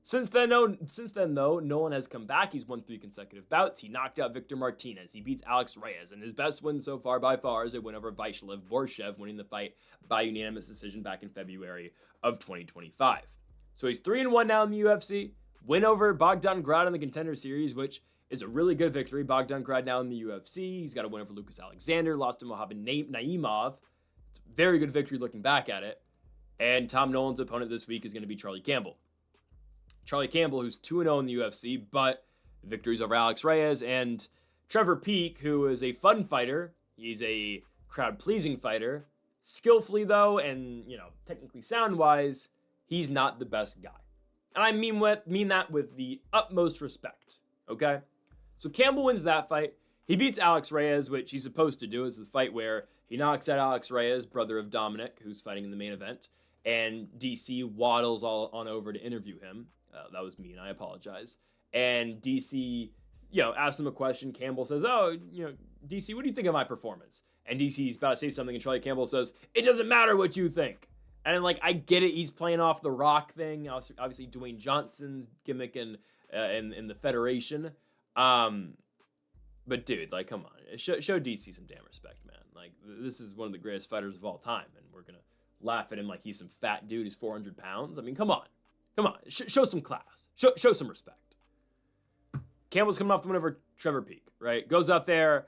Speaker 1: Since then, though, Nolan has come back. He's won 3 consecutive bouts. He knocked out Victor Martinez. He beats Alex Reyes, and his best win so far by far is a win over Micallef Borshev, winning the fight by unanimous decision back in February of 2025. So he's 3-1 now in the UFC. Win over Bogdan Grad in the Contender Series, which is a really good victory. Bogdan Grad now in the UFC. He's got a win over Lucas Alexander. Lost to Mohamed Naimov. It's a very good victory looking back at it. And Tom Nolan's opponent this week is going to be Charlie Campbell. Charlie Campbell, who's 2-0 in the UFC, but victories over Alex Reyes and Trevor Peek, who is a fun fighter. He's a crowd-pleasing fighter. Skillfully, though, and, technically sound-wise, he's not the best guy. And I mean that with the utmost respect, okay? So Campbell wins that fight. He beats Alex Reyes, which he's supposed to do. It's the fight where he knocks out Alex Reyes, brother of Dominick, who's fighting in the main event, and DC waddles all on over to interview him. That was me, and I apologize. And DC, asks him a question. Campbell says, DC, what do you think of my performance? And DC's about to say something, and Charlie Campbell says, it doesn't matter what you think. And, I get it. He's playing off the Rock thing. Obviously, Dwayne Johnson's gimmick in the Federation. But, dude, come on. Show DC some damn respect, man. This is one of the greatest fighters of all time, and we're going to laugh at him like he's some fat dude who's 400 pounds. I mean, come on. Come on, show some class. Show some respect. Campbell's coming off the win over Trevor Peek, right? Goes out there,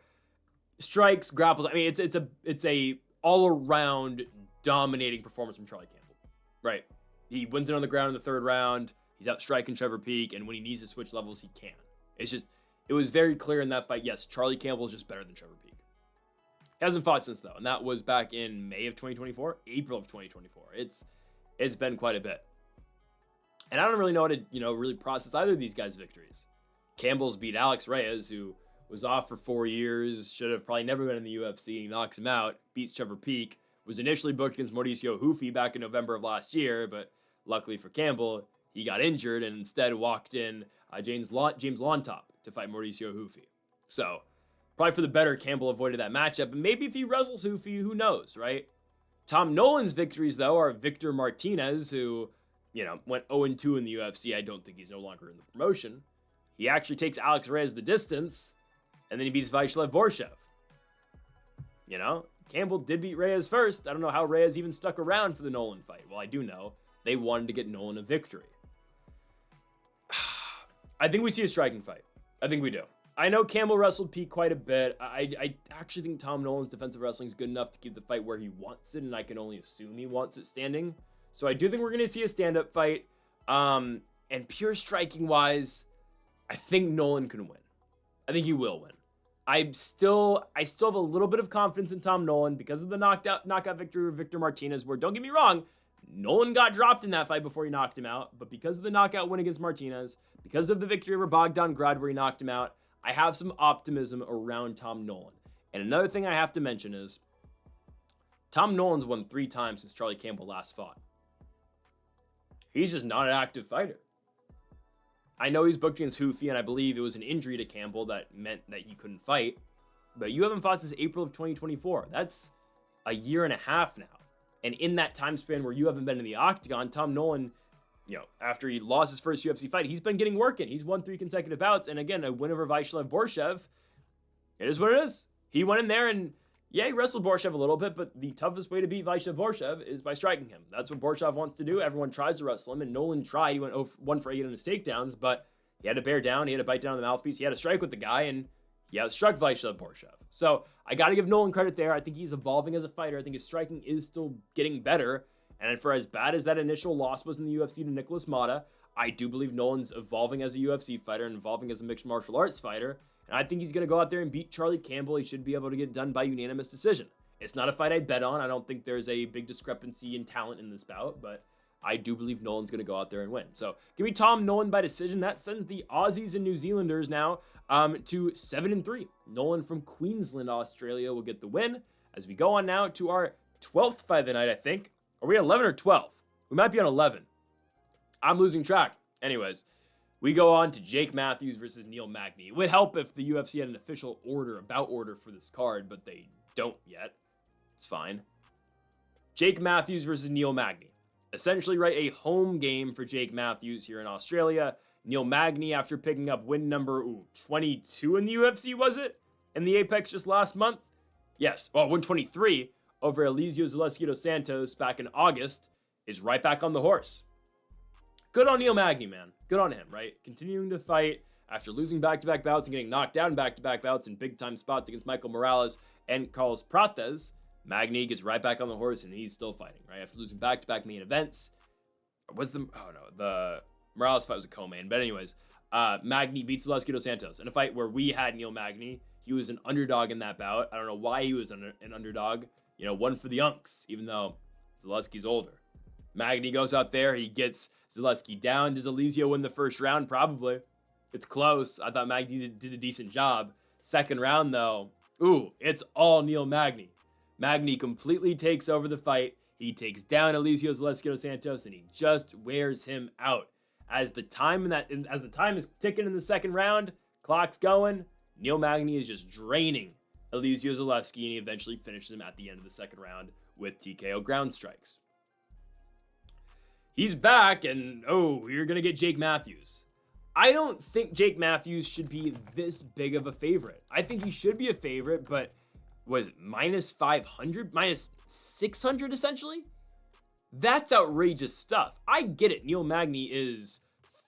Speaker 1: strikes, grapples. I mean, it's a all-around dominating performance from Charlie Campbell, right? He wins it on the ground in the 3rd round. He's out striking Trevor Peek, and when he needs to switch levels, he can. It was very clear in that fight. Yes, Charlie Campbell is just better than Trevor Peek. He hasn't fought since, though, and that was back in May of 2024, April of 2024. It's been quite a bit. And I don't really know how to, really process either of these guys' victories. Campbell's beat Alex Reyes, who was off for 4 years, should have probably never been in the UFC. He knocks him out, beats Trevor Peek, was initially booked against Mauricio Hufi back in November of last year, but luckily for Campbell, he got injured and instead walked in James Lontop to fight Mauricio Hufi. So, probably for the better, Campbell avoided that matchup, and maybe if he wrestles Hufi, who knows, right? Tom Nolan's victories, though, are Victor Martinez, who went 0-2 in the UFC. I don't think he's no longer in the promotion. He actually takes Alex Reyes the distance, and then he beats Micallef Borshev. Campbell did beat Reyes first. I don't know how Reyes even stuck around for the Nolan fight. Well, I do know. They wanted to get Nolan a victory. I think we see a striking fight. I think we do. I know Campbell wrestled Peek quite a bit. I actually think Tom Nolan's defensive wrestling is good enough to keep the fight where he wants it, and I can only assume he wants it standing. So I do think we're going to see a stand-up fight. And pure striking-wise, I think Nolan can win. I think he will win. I still have a little bit of confidence in Tom Nolan because of the knockout victory over Victor Martinez, where, don't get me wrong, Nolan got dropped in that fight before he knocked him out. But because of the knockout win against Martinez, because of the victory over Bogdan Grad where he knocked him out, I have some optimism around Tom Nolan. And another thing I have to mention is Tom Nolan's won 3 times since Charlie Campbell last fought. He's just not an active fighter. I know he's booked against Hufi, and I believe it was an injury to Campbell that meant that he couldn't fight. But you haven't fought since April of 2024. That's a year and a half now. And in that time span where you haven't been in the octagon, Tom Nolan after he lost his first UFC fight, he's been getting work in. He's won 3 consecutive bouts. And again, a win over Vyacheslav Borshev. It is what it is. He went in there and, he wrestled Borshev a little bit, but the toughest way to beat Vyacheslav Borshev is by striking him. That's what Borshev wants to do. Everyone tries to wrestle him, and Nolan tried. He went 1 for 8 on his takedowns, but he had to bear down. He had to bite down on the mouthpiece. He had to strike with the guy, and he outstruck Vyacheslav Borshev. So I got to give Nolan credit there. I think he's evolving as a fighter. I think his striking is still getting better. And for as bad as that initial loss was in the UFC to Nicholas Mata, I do believe Nolan's evolving as a UFC fighter and evolving as a mixed martial arts fighter. And I think he's going to go out there and beat Charlie Campbell. He should be able to get it done by unanimous decision. It's not a fight I bet on. I don't think there's a big discrepancy in talent in this bout, but I do believe Nolan's going to go out there and win. So give me Tom Nolan by decision. That sends the Aussies and New Zealanders now to 7-3. Nolan from Queensland, Australia will get the win. As we go on now to our 12th fight of the night, I think. Are we 11 or 12? We might be on 11. I'm losing track. Anyways, we go on to Jake Matthews versus Neil Magny. It would help if the UFC had an official bout order for this card, but they don't yet. It's fine. Jake Matthews versus Neil Magny. Essentially, right, a home game for Jake Matthews here in Australia. Neil Magny, after picking up win number 22 in the UFC, was it? In the Apex just last month? Yes, well, 123 over Eliseo Zaleski dos Santos back in August, is right back on the horse. Good on Neil Magny, man. Good on him, right? Continuing to fight after losing back-to-back bouts and getting knocked down in back-to-back bouts in big-time spots against Michael Morales and Carlos Prates. Magny gets right back on the horse, and he's still fighting, right? After losing back-to-back main events. The Morales fight was a co-main. But anyways, Magny beats Zaleski dos Santos in a fight where we had Neil Magny. He was an underdog in that bout. I don't know why he was an underdog. One for the Unks, even though Zaleski's older. Magny goes out there. He gets Zaleski down. Does Eliseo win the first round? Probably. It's close. I thought Magny did a decent job. Second round, though, it's all Neil Magny. Magny completely takes over the fight. He takes down Eliseo Zaleski dos Santos, and he just wears him out. As the time is ticking in the second round, clock's going, Neil Magny is just draining Eliseo Zaleski, and he eventually finishes him at the end of the second round with TKO ground strikes. He's back, and you're going to get Jake Matthews. I don't think Jake Matthews should be this big of a favorite. I think he should be a favorite, but was it minus 500, minus 600 essentially? That's outrageous stuff. I get it. Neil Magny is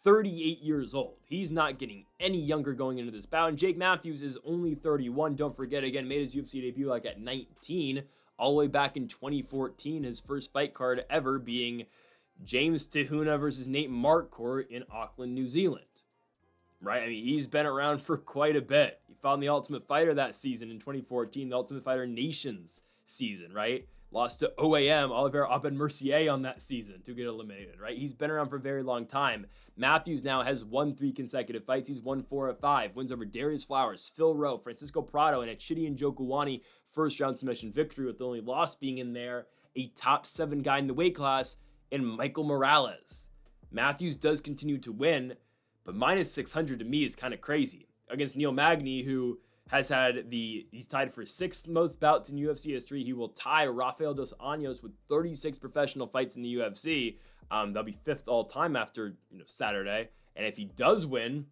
Speaker 1: 38 years old. He's not getting any younger going into this bout. And Jake Matthews is only 31. Don't forget, again, made his UFC debut at 19, all the way back in 2014. His first fight card ever being James Tahuna versus Nate Marquardt in Auckland, New Zealand. Right? I mean, he's been around for quite a bit. He fought in the Ultimate Fighter that season in 2014, the Ultimate Fighter Nations season, right? Lost to OAM, Oliver Aben-Mercier on that season to get eliminated, right? He's been around for a very long time. Matthews now has won 3 consecutive fights. He's won 4 of 5. Wins over Darius Flowers, Phil Rowe, Francisco Prado, and a Chidi Njokuani first-round submission victory, with the only loss being in there a top 7 guy in the weight class in Michael Morales. Matthews does continue to win, but minus 600 to me is kind of crazy. Against Neil Magny, who has he's tied for 6th most bouts in UFC history. He will tie Rafael dos Anjos with 36 professional fights in the UFC. That'll be 5th all time after Saturday. And if he does win,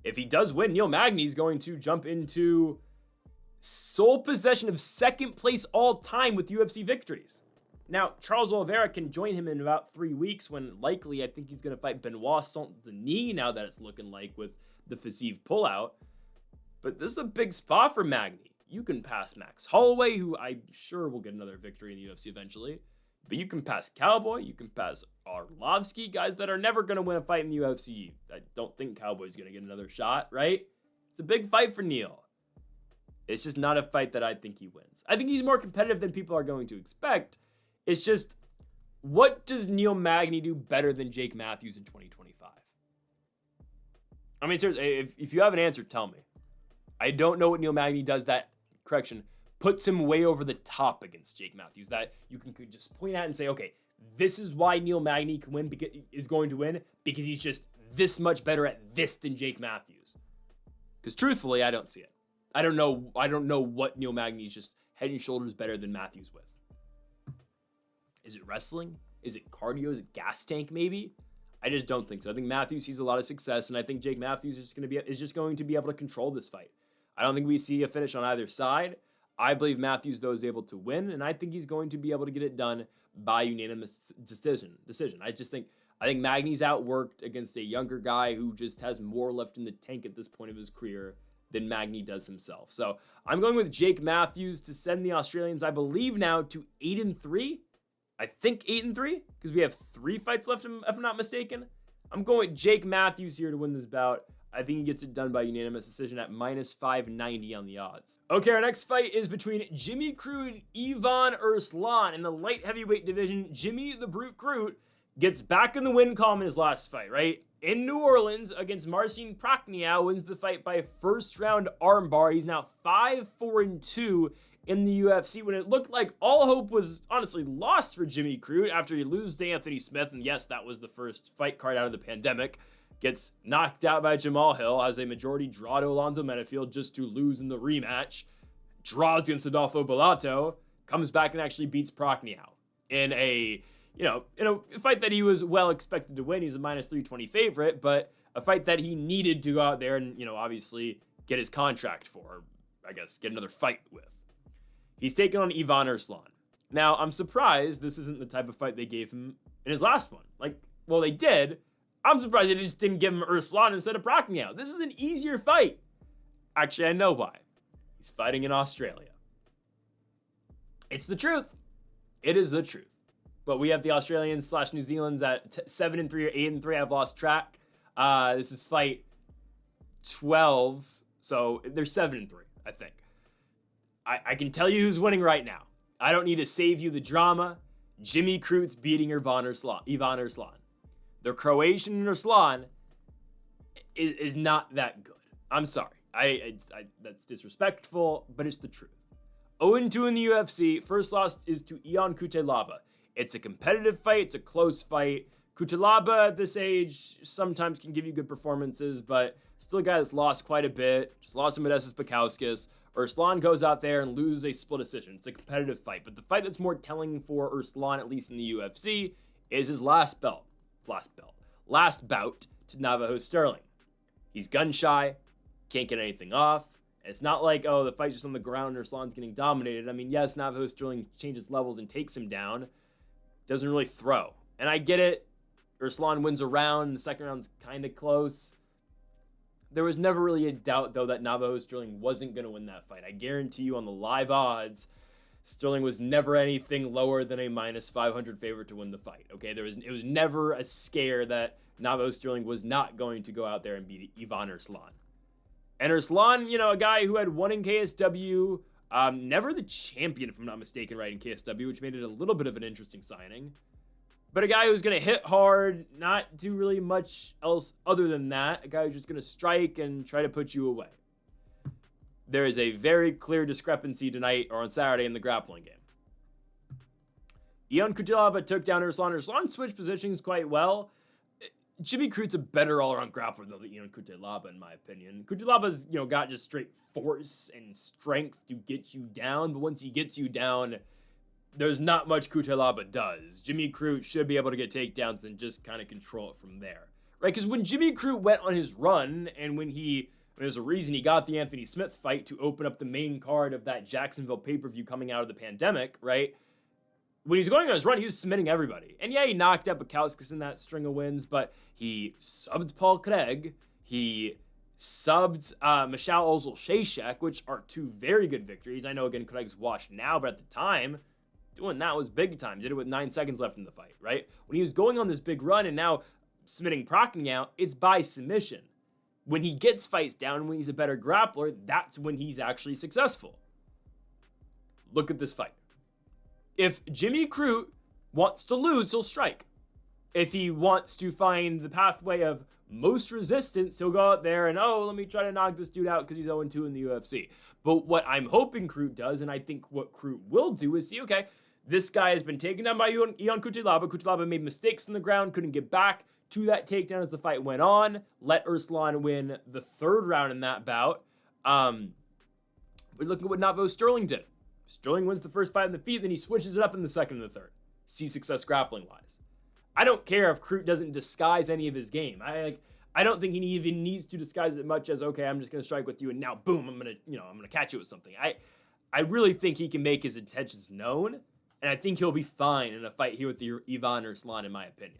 Speaker 1: Neil Magny's going to jump into sole possession of 2nd place all time with UFC victories. Now, Charles Oliveira can join him in about 3 weeks when likely I think he's going to fight Benoit Saint-Denis now that it's looking like with the Fiziev pullout. But this is a big spot for Magny. You can pass Max Holloway, who I'm sure will get another victory in the UFC eventually. But you can pass Cowboy. You can pass Arlovsky, guys that are never going to win a fight in the UFC. I don't think Cowboy's going to get another shot, right? It's a big fight for Neil. It's just not a fight that I think he wins. I think he's more competitive than people are going to expect. It's just, what does Neil Magny do better than Jake Matthews in 2025? I mean, seriously, if you have an answer, tell me. I don't know what Neil Magny does that, puts him way over the top against Jake Matthews, that you can just point at and say, okay, this is why Neil Magny is going to win, because he's just this much better at this than Jake Matthews. Because truthfully, I don't see it. I don't know what Neil Magny's just head and shoulders better than Matthews with. Is it wrestling? Is it cardio? Is it gas tank maybe? I just don't think so. I think Matthews sees a lot of success, and I think Jake Matthews is just going to be able to control this fight. I don't think we see a finish on either side. I believe Matthews, though, is able to win, and I think he's going to be able to get it done by unanimous decision. I think Magny's outworked against a younger guy who just has more left in the tank at this point of his career than Magny does himself. So I'm going with Jake Matthews to send the Australians, I believe now, to 8-3. I think 8-3, because we have 3 fights left, if I'm not mistaken. I'm going with Jake Matthews here to win this bout. I think he gets it done by unanimous decision at minus 590 on the odds. Okay, our next fight is between Jimmy Crute and Ivan Erslan in the light heavyweight division. Jimmy the Brute Crute gets back in the win column in his last fight, right? In New Orleans against Marcin Prachnio, wins the fight by first round armbar. He's now 5-4-2 in the UFC when it looked like all hope was honestly lost for Jimmy Crute after he loses to Anthony Smith. And yes, that was the first fight card out of the pandemic. Gets knocked out by Jamal Hill, has a majority draw to Alonzo Menafield just to lose in the rematch. Draws against Adolfo Bellato, comes back and actually beats Prachnio in a fight that he was well expected to win. He's a minus 320 favorite, but a fight that he needed to go out there and, obviously get his contract for, or I guess get another fight with. He's taking on Ivan Erslan. Now, I'm surprised this isn't the type of fight they gave him in his last one. They did. I'm surprised they just didn't give him Erslan instead of Prachnio. This is an easier fight. Actually, I know why. He's fighting in Australia. It's the truth. It is the truth. But we have the Australians / New Zealand's at 7-3 or 8-3. I've lost track. This is fight 12. So they're 7-3, I think. I can tell you who's winning right now. I don't need to save you the drama. Jimmy Crute's beating Ivan Erslan. The Croatian Erslan is not that good. I'm sorry. That's disrespectful, but it's the truth. 0-2 in the UFC. First loss is to Ion Cutelaba. It's a competitive fight. It's a close fight. Cutelaba at this age sometimes can give you good performances, but still a guy that's lost quite a bit. Just lost to Modestas Bukauskas. Erslan goes out there and loses a split decision. It's a competitive fight, but the fight that's more telling for Erslan, at least in the UFC, is his last bout to Navajo Stirling. He's gun shy, can't get anything off. And it's not like, the fight's just on the ground and Erslan's getting dominated. I mean, yes, Navajo Stirling changes levels and takes him down. Doesn't really throw. And I get it. Erslan wins a round. The second round's kind of close. There was never really a doubt, though, that Navajo Stirling wasn't going to win that fight. I guarantee you on the live odds, Stirling was never anything lower than a minus 500 favorite to win the fight. Okay, it was never a scare that Navajo Stirling was not going to go out there and beat Ivan Erslan. And Erslan, a guy who had won in KSW, never the champion, if I'm not mistaken, right, in KSW, which made it a little bit of an interesting signing. But a guy who's going to hit hard, not do really much else other than that. A guy who's just going to strike and try to put you away. There is a very clear discrepancy tonight or on Saturday in the grappling game. Ion Cutelaba took down Erslan. Erslan switched positions quite well. Jimmy Crute's a better all-around grappler though than Ion Cutelaba, in my opinion. Cutelaba's, got just straight force and strength to get you down, but once he gets you down, there's not much Cutelaba does. Jimmy Crute should be able to get takedowns and just kind of control it from there, right? Because when Jimmy Crute went on his run, and there's a reason he got the Anthony Smith fight to open up the main card of that Jacksonville pay-per-view coming out of the pandemic, right? When he's going on his run, he was submitting everybody. And yeah, he knocked out Bukauskas in that string of wins, but he subbed Paul Craig. He subbed Michal Ozil-Shashek, which are 2 very good victories. I know, again, Craig's washed now, but at the time, doing that was big time. Did it with 9 seconds left in the fight, right? When he was going on this big run and now submitting Prachnio, it's by submission. When he gets fights down, when he's a better grappler, that's when he's actually successful. Look at this fight. If Jimmy Crute wants to lose, he'll strike. If he wants to find the pathway of most resistance, he'll go out there and, let me try to knock this dude out because he's 0-2 in the UFC. But what I'm hoping Crute does, and I think what Crute will do, is see, okay, this guy has been taken down by Ion Cutelaba. Cutelaba made mistakes on the ground, couldn't get back to that takedown as the fight went on. Let Erslan win the 3rd round in that bout. We're looking at what Navajo Stirling did. Stirling wins the first fight in the feet, then he switches it up in the 2nd and the 3rd. see success grappling-wise. I don't care if Crute doesn't disguise any of his game. I don't think he even needs to disguise it much as, okay, I'm just going to strike with you, and now, boom, I'm going to catch you with something. I really think he can make his intentions known, and I think he'll be fine in a fight here with Ivan Erslan, in my opinion.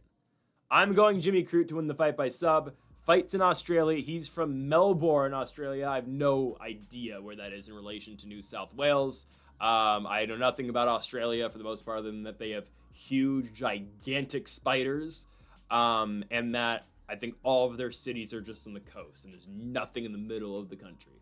Speaker 1: I'm going Jimmy Crute to win the fight by sub. Fights in Australia. He's from Melbourne, Australia. I have no idea where that is in relation to New South Wales. I know nothing about Australia for the most part, other than that they have huge, gigantic spiders, and that I think all of their cities are just on the coast, and there's nothing in the middle of the country.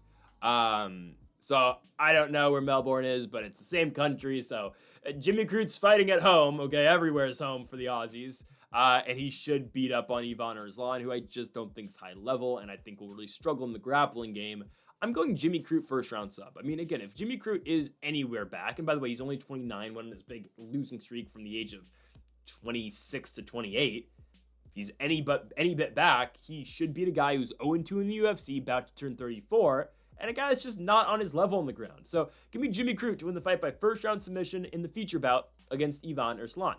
Speaker 1: So I don't know where Melbourne is, but it's the same country. So Jimmy Crute's fighting at home. Okay, everywhere is home for the Aussies. And he should beat up on Ivan Erslan, who I just don't think is high level, and I think will really struggle in the grappling game. I'm going Jimmy Crute first round sub. I mean, again, if Jimmy Crute is anywhere back, and by the way, he's only 29, went on this big losing streak from the age of 26 to 28. If he's any bit back, he should beat a guy who's 0-2 in the UFC, about to turn 34, and a guy that's just not on his level on the ground. So give me Jimmy Crute to win the fight by first round submission in the feature bout against Ivan Erslan.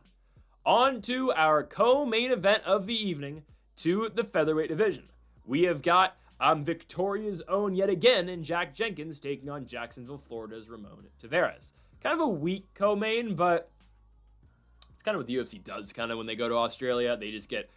Speaker 1: On to our co-main event of the evening, to the featherweight division. We have got Victoria's own yet again in Jack Jenkins taking on Jacksonville, Florida's Ramon Taveras. Kind of a weak co-main, but it's kind of what the UFC does kind of when they go to Australia. They just get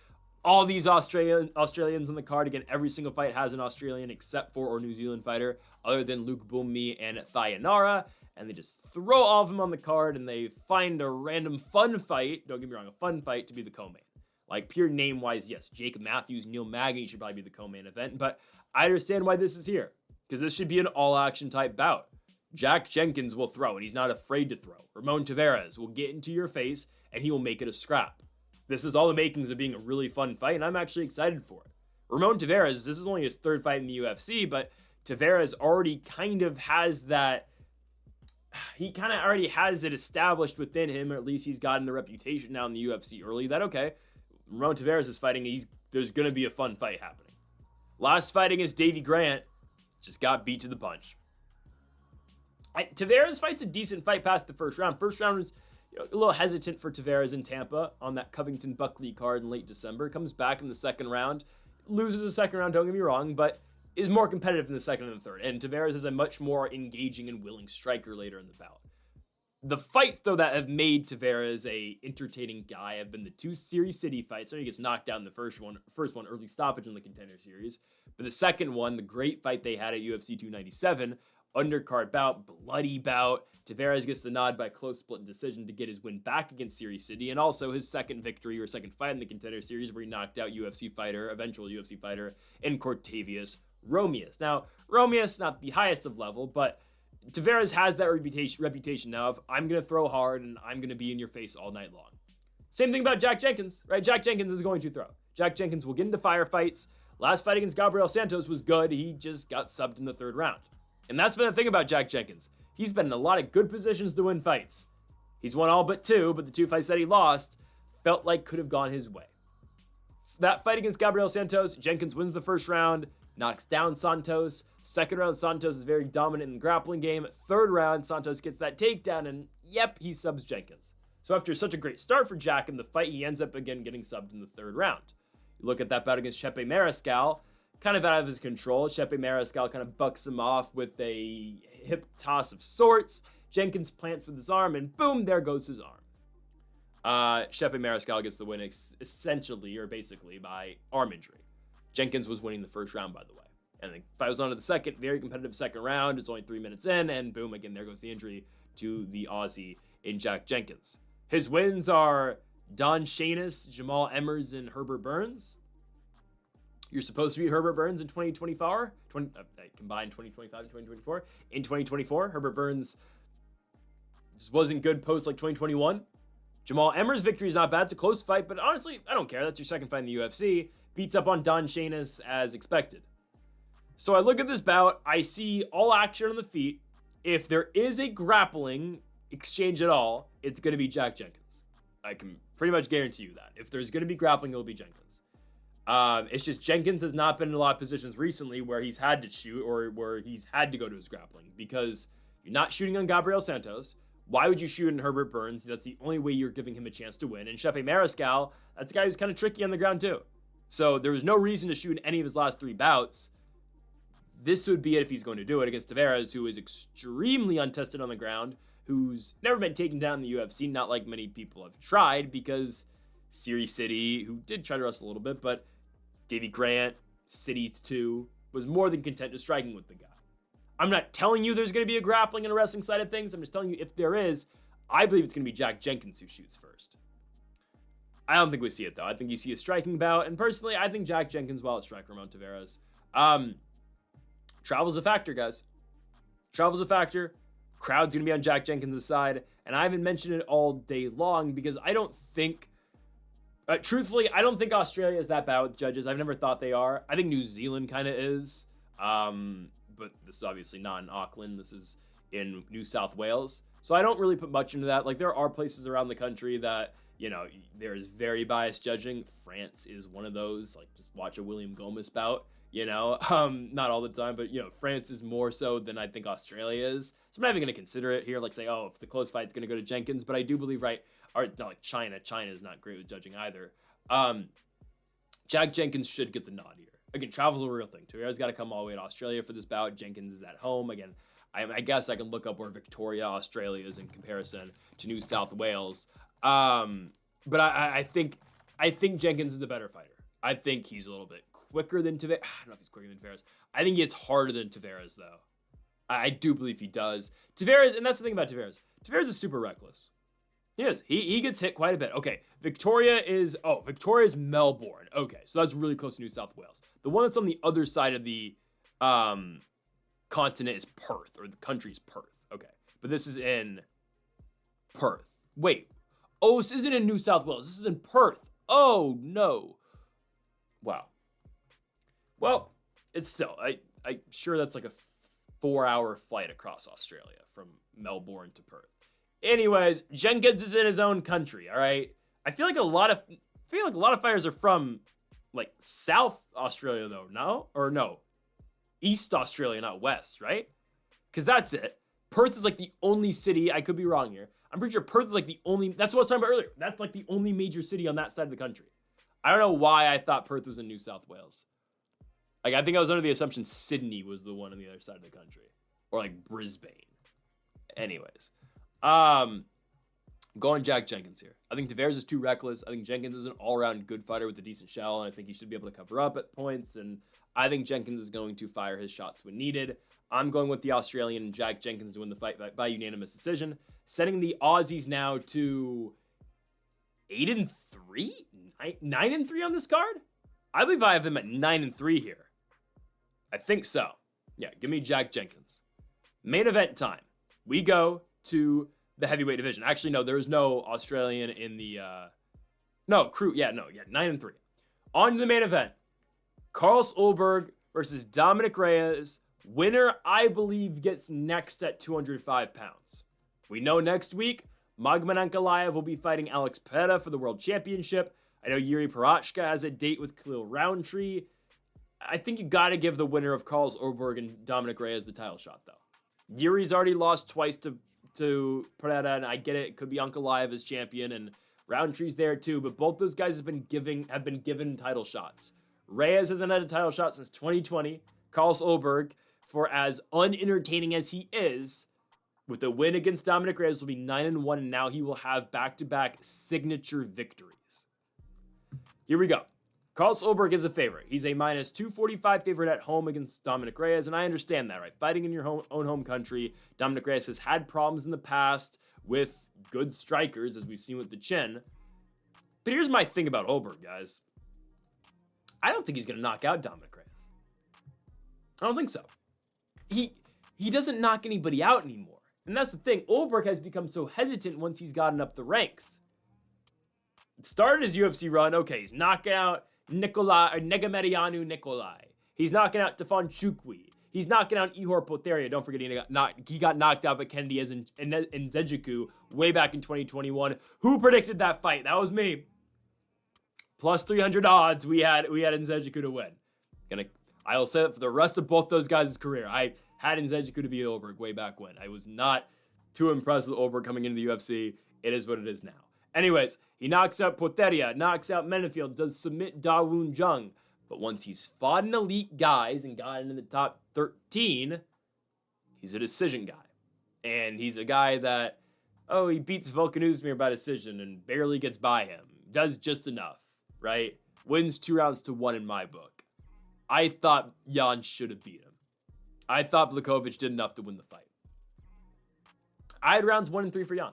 Speaker 1: all these Australians on the card. Again, every single fight has an Australian except for a New Zealand fighter, other than Lookboonmee and Thainara. And they just throw all of them on the card, and they find a random fun fight, don't get me wrong, a fun fight to be the co-main. Like, pure name-wise, yes, Jacob Matthews, Neil Magny should probably be the co-main event, but I understand why this is here, because this should be an all-action type bout. Jack Jenkins will throw, and he's not afraid to throw. Ramon Taveras will get into your face, and he will make it a scrap. This is all the makings of being a really fun fight, and I'm actually excited for it. Ramon Taveras, this is only his third fight in the UFC, but Taveras already kind of has that. He kind of already has it established within him, or at least he's gotten the reputation now in the UFC early that, okay, Ramon Taveras is fighting, there's going to be a fun fight happening. Last fight against Davey Grant, just got beat to the punch. Taveras fights a decent fight past the first round. First round was a little hesitant for Taveras in Tampa on that Covington-Buckley card in late December. Comes back in the second round, loses the second round, don't get me wrong, but is more competitive in the second and the third, and Taveras is a much more engaging and willing striker later in the bout. The fights, though, that have made Taveras a entertaining guy have been the two Series City fights. So he gets knocked down in the first one, early stoppage in the Contender Series, but the second one, the great fight they had at UFC 297, undercard bout, bloody bout. Taveras gets the nod by close split decision to get his win back against Series City, and also his second victory or second fight in the Contender Series where he knocked out eventual UFC fighter, in Cortavius Romeus. Now, Romeus, not the highest of level, but Taveras has that reputation now of, I'm going to throw hard and I'm going to be in your face all night long. Same thing about Jack Jenkins, right? Jack Jenkins is going to throw. Jack Jenkins will get into firefights. Last fight against Gabriel Santos was good. He just got subbed in the third round. And that's been the thing about Jack Jenkins. He's been in a lot of good positions to win fights. He's won all but two, but the two fights that he lost felt like could have gone his way. That fight against Gabriel Santos, Jenkins wins the first round, knocks down Santos. Second round, Santos is very dominant in the grappling game. Third round, Santos gets that takedown, and yep, he subs Jenkins. So after such a great start for Jack in the fight, he ends up again getting subbed in the third round. You look at that bout against Chepe Mariscal, kind of out of his control. Chepe Mariscal kind of bucks him off with a hip toss of sorts. Jenkins plants with his arm, and boom, there goes his arm. Chepe Mariscal gets the win essentially, or basically, by arm injury. Jenkins was winning the first round, by the way. And the fight was on to the second, very competitive second round. It's only 3 minutes in, and boom, again, there goes the injury to the Aussie in Jack Jenkins. His wins are Don Shainis, Jamal Emmers, and Herbert Burns. You're supposed to beat Herbert Burns in 2024. Combined 2025 and 2024. In 2024, Herbert Burns just wasn't good post like 2021. Jamal Emmers' victory is not bad. It's a close fight, but honestly, I don't care. That's your second fight in the UFC. Beats up on Don Shainis as expected. So I look at this bout. I see all action on the feet. If there is a grappling exchange at all, it's going to be Jack Jenkins. I can pretty much guarantee you that. If there's going to be grappling, it'll be Jenkins. It's just Jenkins has not been in a lot of positions recently where he's had to shoot or where he's had to go to his grappling because you're not shooting on Gabriel Santos. Why would you shoot in Herbert Burns? That's the only way you're giving him a chance to win. And Shepe Mariscal, that's a guy who's kind of tricky on the ground too. So there was no reason to shoot in any of his last 3 bouts. This would be it if he's going to do it against Taveras, who is extremely untested on the ground, who's never been taken down in the UFC, not like many people have tried, because Siri City, who did try to wrestle a little bit, but Davey Grant, City 2, was more than content to striking with the guy. I'm not telling you there's going to be a grappling and a wrestling side of things. I'm just telling you if there is, I believe it's going to be Jack Jenkins who shoots first. I don't think we see it, though. I think you see a striking bout, and personally, I think Jack Jenkins, while at striker, around Taveras. Travel's a factor, guys. Travel's a factor. Crowd's going to be on Jack Jenkins' side, and I haven't mentioned it all day long because I don't think... truthfully, I don't think Australia is that bad with judges. I've never thought they are. I think New Zealand kind of is. But this is obviously not in Auckland. This is in New South Wales. So I don't really put much into that. Like, there are places around the country that, you know, there's very biased judging. France is one of those. Like, just watch a William Gomez bout, you know. Not all the time, but, you know, France is more so than I think Australia is. So I'm not even going to consider it here. Like, say, oh, if the close fight's going to go to Jenkins. But I do believe, right, or not like China. China is not great with judging either. Jack Jenkins should get the nod here. Again, travel's a real thing. Taveras got to come all the way to Australia for this bout. Jenkins is at home. Again, I guess I can look up where Victoria, Australia is in comparison to New South Wales. But I think Jenkins is the better fighter. I think he's a little bit quicker than Taveras. I don't know if he's quicker than Taveras. I think he hits harder than Taveras, though. I do believe he does. Taveras, and that's the thing about Taveras. Taveras is super reckless. He is. He gets hit quite a bit. Okay, Victoria is Melbourne. Okay, so that's really close to New South Wales. The one that's on the other side of the continent is Perth, or the country's Perth. Okay, but this is in Perth. Wait. Oh, this isn't in New South Wales. This is in Perth. Oh, no. Wow. Well, it's still, I'm sure that's like a 4-hour flight across Australia from Melbourne to Perth. Anyways, Jenkins is in his own country, all right? I feel like a lot of fighters are from, like, South Australia, though, no? Or no. East Australia, not West, right? Because that's it. Perth is, like, the only city, I could be wrong here. I'm pretty sure Perth is, like, the only, that's what I was talking about earlier. That's, like, the only major city on that side of the country. I don't know why I thought Perth was in New South Wales. Like, I think I was under the assumption Sydney was the one on the other side of the country. Or, like, Brisbane. Anyways. Going Jack Jenkins here. I think Taveras is too reckless. I think Jenkins is an all-around good fighter with a decent shell, and I think he should be able to cover up at points, and I think Jenkins is going to fire his shots when needed. I'm going with the Australian Jack Jenkins to win the fight by unanimous decision, setting the Aussies now to 8-3? 9-3 on this card? I believe I have them at 9-3 here. I think so. Yeah, give me Jack Jenkins. Main event time. We go to the heavyweight division. Actually, no, there is no Australian in the... Crute. 9-3. On to the main event. Carlos Ulberg versus Dominick Reyes. Winner, I believe, gets next at 205 pounds. We know next week, Micallef will be fighting Alex Pereira for the World Championship. I know Yuri Pericic has a date with Khalil Roundtree. I think you got to give the winner of Carlos Ulberg and Dominick Reyes the title shot, though. Yuri's already lost twice to Pereira, and I get it. It could be Micallef as champion, and Roundtree's there too, but both those guys have been given title shots. Reyes hasn't had a title shot since 2020. Carlos Ulberg, for as unentertaining as he is, with a win against Dominick Reyes, will be 9-1, and now he will have back-to-back signature victories. Here we go. Carlos Ulberg is a favorite. He's a minus 245 favorite at home against Dominick Reyes, and I understand that, right? Fighting in your own home country, Dominick Reyes has had problems in the past with good strikers, as we've seen with the chin. But here's my thing about Ulberg, guys. I don't think he's going to knock out Dominick Reyes. I don't think so. He doesn't knock anybody out anymore. And that's the thing. Ulberg has become so hesitant once he's gotten up the ranks. It started his UFC run. Okay, he's knocking out Negamedianu Nikolai. He's knocking out Tefon Chukwi. He's knocking out Ihor Potieria. Don't forget he got knocked out by Kennedy in Zejiku way back in 2021. Who predicted that fight? That was me. Plus 300 odds we had Nzejuku to win. I will say that for the rest of both those guys' career. I had Nzejuku to beat Ulberg way back when. I was not too impressed with Ulberg coming into the UFC. It is what it is now. Anyways, he knocks out Poteria, knocks out Menefield, does submit Da Woon Jung. But once he's fought an elite guys and got into the top 13, he's a decision guy. And he's a guy that, he beats Volkan Oezdemir by decision and barely gets by him. Does just enough, right? Wins 2-1 in my book. I thought Jan should have beat him. I thought Blachowicz did enough to win the fight. I had rounds 1 and 3 for Jan.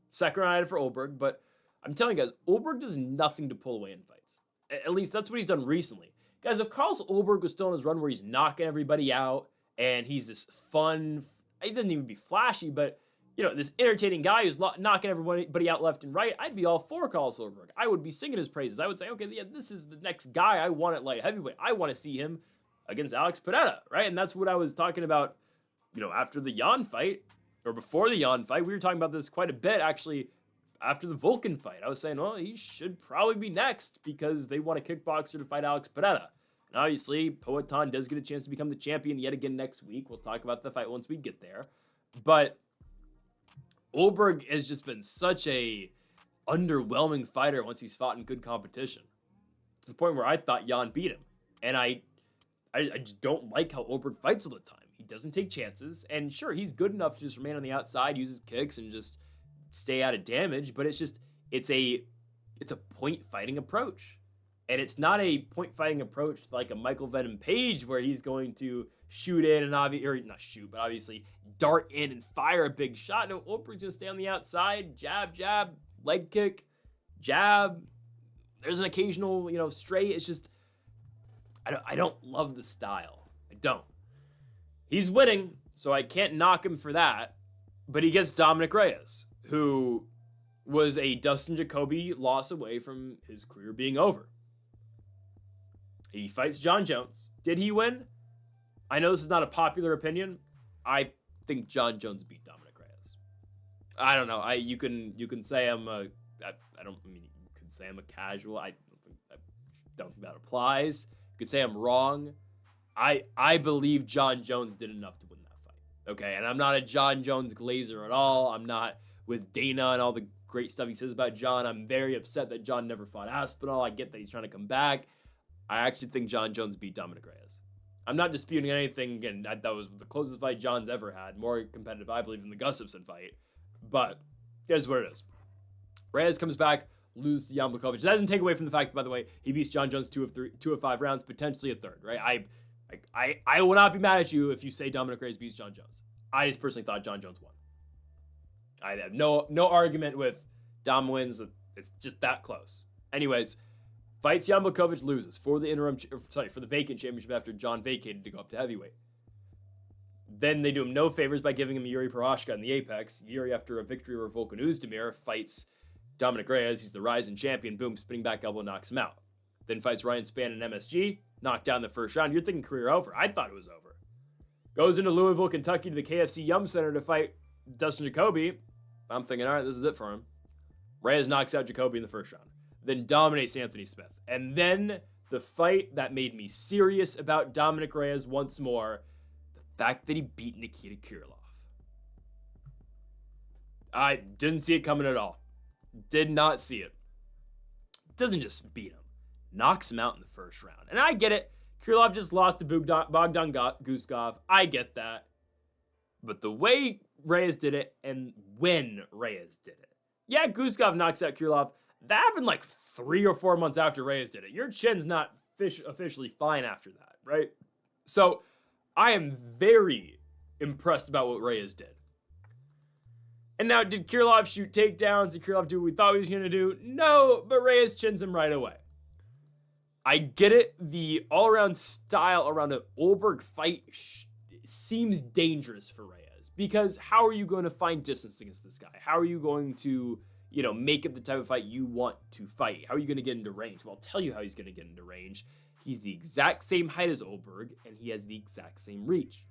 Speaker 1: Second round I had it for Ulberg, but I'm telling you guys, Ulberg does nothing to pull away in fights. At least that's what he's done recently. Guys, if Carlos Ulberg was still on his run where he's knocking everybody out and he's this fun, he doesn't even be flashy, but this entertaining guy who's knocking everybody out left and right, I'd be all for Carlos Ulberg. I would be singing his praises. I would say, okay, yeah, this is the next guy I want at light heavyweight. I want to see him against Alex Pereira, right? And that's what I was talking about, after the Jan fight, or before the Jan fight. We were talking about this quite a bit, actually, after the Volkan fight. I was saying, well, he should probably be next because they want a kickboxer to fight Alex Pereira. And obviously, Poatan does get a chance to become the champion yet again next week. We'll talk about the fight once we get there. But Ulberg has just been such a underwhelming fighter once he's fought in good competition. To the point where I thought Jan beat him. And I just don't like how Ulberg fights all the time. He doesn't take chances. And sure, he's good enough to just remain on the outside, use his kicks, and just stay out of damage. But it's a point fighting approach. And it's not a point fighting approach like a Michael Venom Page where he's going to shoot in and obviously dart in and fire a big shot. No, Ulberg's going to stay on the outside, jab, leg kick, jab. There's an occasional, straight. It's just, I don't love the style. I don't. He's winning, so I can't knock him for that. But he gets Dominick Reyes, who was a Dustin Jacoby loss away from his career being over. He fights Jon Jones. Did he win? I know this is not a popular opinion. I think Jon Jones beat Dominick Reyes. I don't know. You can say I'm a casual. I don't think that applies. You could say I'm wrong. I believe Jon Jones did enough to win that fight. Okay, and I'm not a Jon Jones glazer at all. I'm not with Dana and all the great stuff he says about Jon. I'm very upset that Jon never fought Aspinall. I get that he's trying to come back. I actually think Jon Jones beat Dominick Reyes. I'm not disputing anything, and that was the closest fight Jon's ever had. More competitive, I believe, than the Gustafsson fight. But here's what it is. Reyes comes back, loses to Jan Blachowicz. That doesn't take away from the fact that, by the way, he beats Jon Jones 2 of 5 rounds, potentially a third, right? I will not be mad at you if you say Dominick Reyes beats Jon Jones. I just personally thought Jon Jones won. I have no argument with Dom wins. It's just that close. Anyways, fights Jan Blachowicz, loses for the vacant championship after Jon vacated to go up to heavyweight. Then they do him no favors by giving him Yuri Prochazka in the Apex. Yuri, after a victory over Volkan Oezdemir, fights Dominick Reyes. He's the rising champion. Boom, spinning back elbow knocks him out. Then fights Ryan Spann in MSG, knocked down the first round. You're thinking career over. I thought it was over. Goes into Louisville, Kentucky to the KFC Yum Center to fight Dustin Jacoby. I'm thinking, all right, this is it for him. Reyes knocks out Jacoby in the first round. Then dominates Anthony Smith. And then the fight that made me serious about Dominick Reyes once more, the fact that he beat Nikita Krylov. I didn't see it coming at all. Did not see it. Doesn't just beat him. Knocks him out in the first round. And I get it. Krylov just lost to Bogdan Guskov. I get that. But the way Reyes did it and when Reyes did it. Yeah, Guskov knocks out Krylov. That happened like 3 or 4 months after Reyes did it. Your chin's not officially fine after that, right? So I am very impressed about what Reyes did. And now, did Krylov shoot takedowns? Did Krylov do what we thought he was going to do? No, but Reyes chins him right away. I get it. The all-around style around an Ulberg fight seems dangerous for Reyes. Because how are you going to find distance against this guy? How are you going to, make it the type of fight you want to fight? How are you going to get into range? Well, I'll tell you how he's going to get into range. He's the exact same height as Ulberg, and he has the exact same reach.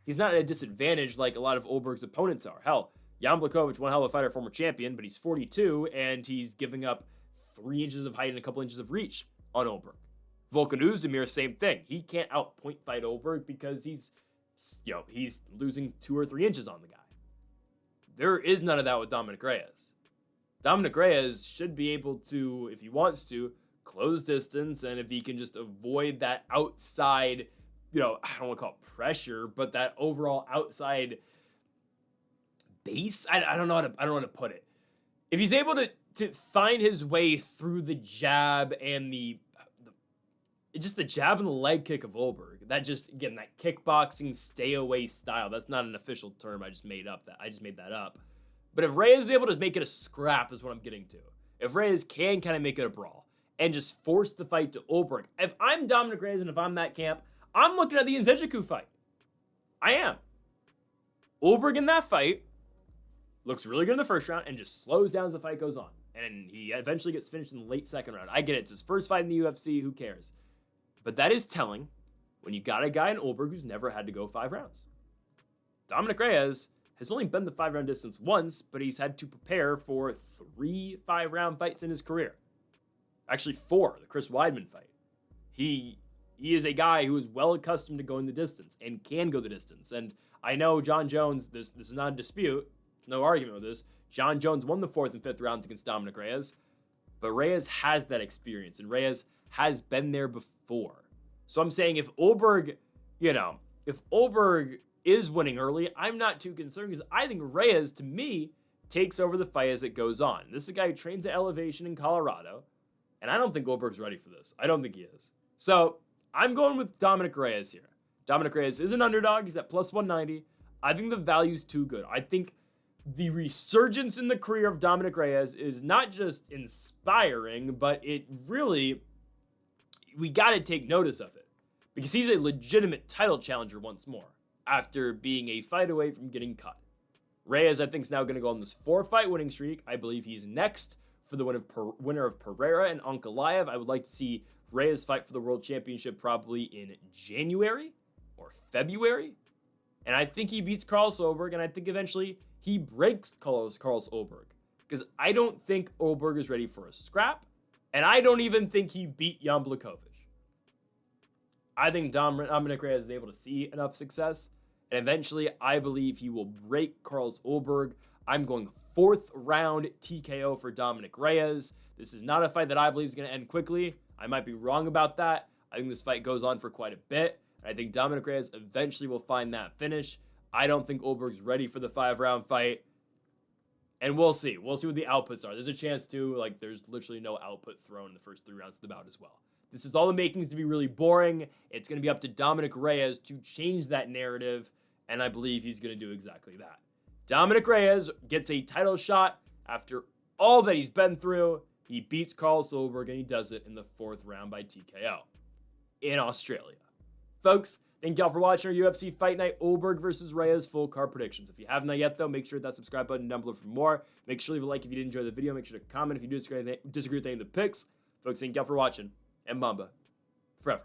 Speaker 1: He's not at a disadvantage like a lot of Ulberg's opponents are. Hell, Jan Blachowicz, one hell of a fighter, former champion, but he's 42, and he's giving up 3 inches of height and a couple inches of reach on Ulberg. Volkan Oezdemir, same thing. He can't outpoint fight Ulberg because he's losing 2 or 3 inches on the guy. There is none of that with Dominick Reyes. Dominick Reyes should be able to, if he wants to, close distance, and if he can just avoid that outside, I don't want to call it pressure, but that overall outside base. I don't know how to put it. If he's able to find his way through the jab and the jab and the leg kick of Ulberg, that just, again, that kickboxing stay away style. That's not an official term. I just made that up. But if Reyes is able to make it a scrap, is what I'm getting to. If Reyes can kind of make it a brawl and just force the fight to Ulberg. If I'm Dominick Reyes and if I'm that camp, I'm looking at the Nzechukwu fight. I am. Ulberg in that fight looks really good in the first round and just slows down as the fight goes on. And he eventually gets finished in the late second round. I get it. It's his first fight in the UFC. Who cares? But that is telling when you got a guy in Ulberg who's never had to go 5 rounds. Dominick Reyes has only been the 5-round distance once, but he's had to prepare for 3 5-round fights in his career. Actually 4, the Chris Weidman fight. He is a guy who is well accustomed to going the distance and can go the distance. And I know John Jones, this is not a dispute, no argument with this. John Jones won the 4th and 5th rounds against Dominick Reyes, but Reyes has that experience, and Reyes has been there before. So I'm saying if Ulberg is winning early, I'm not too concerned because I think Reyes, to me, takes over the fight as it goes on. This is a guy who trains at Elevation in Colorado, and I don't think Ulberg's ready for this. I don't think he is. So I'm going with Dominick Reyes here. Dominick Reyes is an underdog. He's at plus 190. I think the value's too good. I think the resurgence in the career of Dominick Reyes is not just inspiring, but it really, we got to take notice of it because he's a legitimate title challenger once more after being a fight away from getting cut. Reyes, I think, is now going to go on this 4-fight winning streak. I believe he's next for the winner of Pereira and Ankalaev. I would like to see Reyes fight for the World Championship probably in January or February. And I think he beats Carlos Ulberg, and I think eventually he breaks Carlos Ulberg. Because I don't think Ulberg is ready for a scrap, and I don't even think he beat Jan Blachowicz. I think Dominick Reyes is able to see enough success, and eventually I believe he will break Carlos Ulberg. I'm going 4th round TKO for Dominick Reyes. This is not a fight that I believe is going to end quickly. I might be wrong about that. I think this fight goes on for quite a bit. I think Dominick Reyes eventually will find that finish. I don't think Ulberg's ready for the 5-round fight. And we'll see. We'll see what the outputs are. There's a chance, too, there's literally no output thrown in the first 3 rounds of the bout as well. This is all the makings to be really boring. It's going to be up to Dominick Reyes to change that narrative, and I believe he's going to do exactly that. Dominick Reyes gets a title shot after all that he's been through. He beats Carlos Ulberg, and he does it in the 4th round by TKO in Australia. Folks, thank y'all for watching our UFC Fight Night Ulberg versus Reyes full card predictions. If you haven't yet, though, make sure to hit that subscribe button down below for more. Make sure to leave a like if you did enjoy the video. Make sure to comment if you disagree with any of the picks. Folks, thank y'all for watching, and Mamba forever.